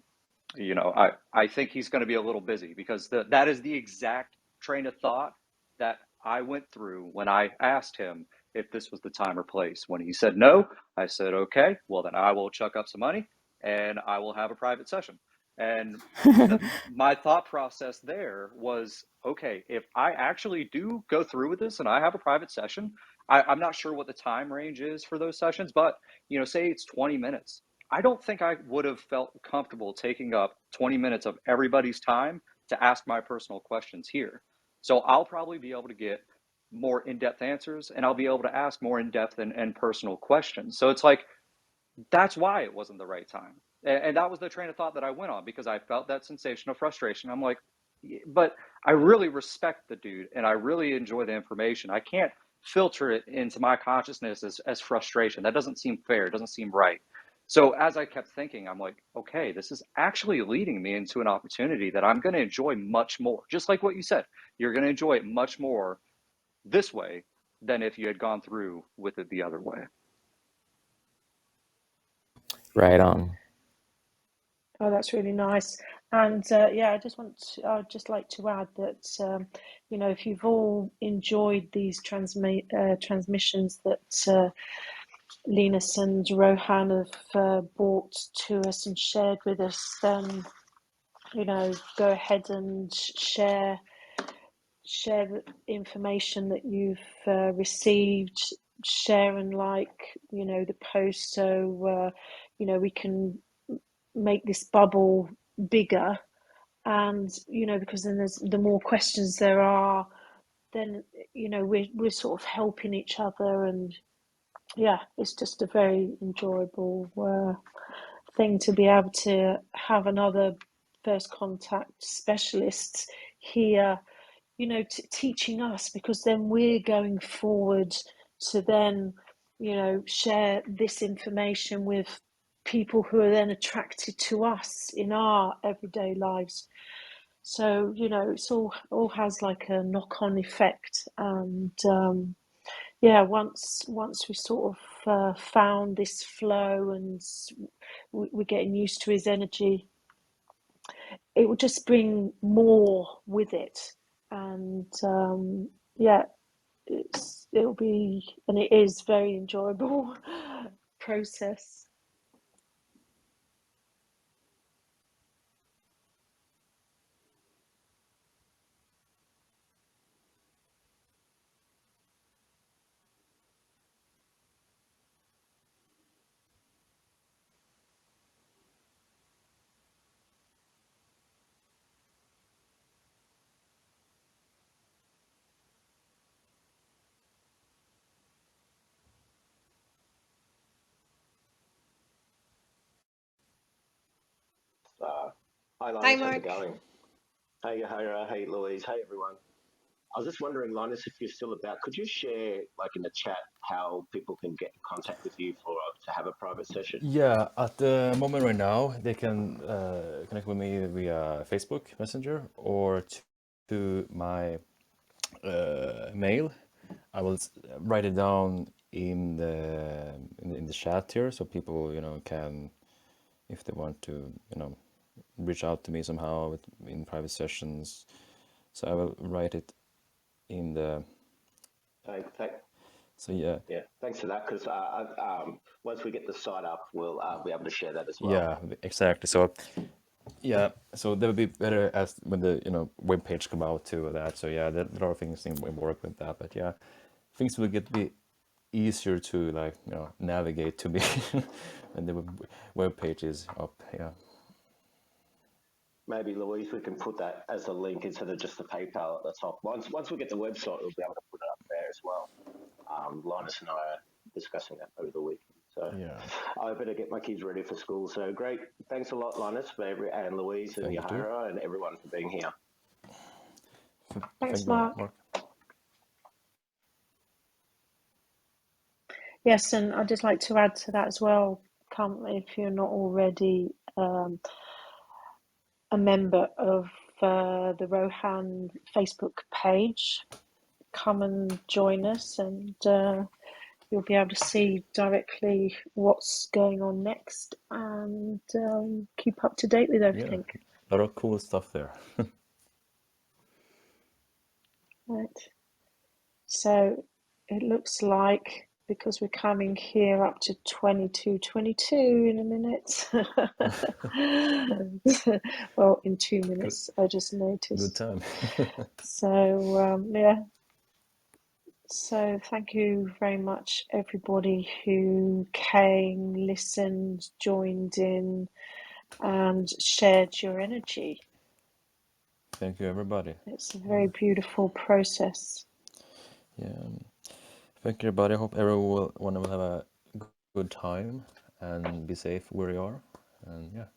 you know, I think he's going to be a little busy because that is the exact train of thought that I went through when I asked him if this was the time or place. When he said no, I said, okay, well, then I will chuck up some money and I will have a private session. And my thought process there was, okay, if I actually do go through with this and I have a private session, I'm not sure what the time range is for those sessions, but you know, say it's 20 minutes. I don't think I would have felt comfortable taking up 20 minutes of everybody's time to ask my personal questions here. So I'll probably be able to get more in-depth answers and I'll be able to ask more in-depth and personal questions. So it's like that's why it wasn't the right time. And that was the train of thought that I went on because I felt that sensation of frustration. I'm like, but I really respect the dude and I really enjoy the information. I can't filter it into my consciousness as frustration. That doesn't seem fair. It doesn't seem right. So as I kept thinking, I'm like, okay, this is actually leading me into an opportunity that I'm going to enjoy much more. Just like what you said, you're going to enjoy it much more this way than if you had gone through with it the other way. Right on. Oh, that's really nice. And yeah, I'd just like to add that, you know, if you've all enjoyed these transmissions that Linus and Rohan have brought to us and shared with us, then, you know, go ahead and share the information that you've received, share and like, you know, the post, so you know, we can make this bubble bigger. And you know, because then there's the more questions there are, then you know, we're sort of helping each other. And yeah, it's just a very enjoyable thing to be able to have another first contact specialist here, you know, teaching us, because then we're going forward to then, you know, share this information with people who are then attracted to us in our everyday lives. So you know, it's all has like a knock-on effect. And yeah, once we sort of found this flow and we're getting used to his energy, it will just bring more with it. And yeah, it'll be, and it is very enjoyable process. Hi, Hi, Linus. How's it Mark. going? Hey, Yahira. Hey, Louise. Hey, everyone. I was just wondering, Linus, if you're still about, could you share, like in the chat, how people can get in contact with you to have a private session? Yeah, at the moment right now, they can connect with me via Facebook Messenger or to my mail. I will write it down in the chat here, so people can, if they want to reach out to me somehow in private sessions. So I will write it in the. So yeah. Yeah, thanks for that. Because once we get the site up, we'll be able to share that as well. Yeah, exactly. So yeah, so that would be better as when the web page come out to that. So yeah, there are things in work with that, but yeah, things will be easier to navigate to me when the web page is up. Yeah. Maybe Louise, we can put that as a link instead of just the PayPal at the top. Once we get the website, we'll be able to put it up there as well. Linus and I are discussing that over the weekend. So yeah, I better get my kids ready for school. So great. Thanks a lot, Linus, and Louise and Yahara and everyone for being here. Thanks, Mark. Yes, and I'd just like to add to that as well. If you're not already a member of the Rohaan Facebook page, come and join us, and you'll be able to see directly what's going on next and keep up to date with everything. Yeah, a lot of cool stuff there. Right. So it looks like, because we're coming here up to 22:22 in a minute. Well, in 2 minutes, I just noticed. Good time. So yeah. So thank you very much, everybody who came, listened, joined in, and shared your energy. Thank you, everybody. It's a very beautiful process. Yeah. Thank you, everybody. I hope everyone will have a good time and be safe where you are. And yeah.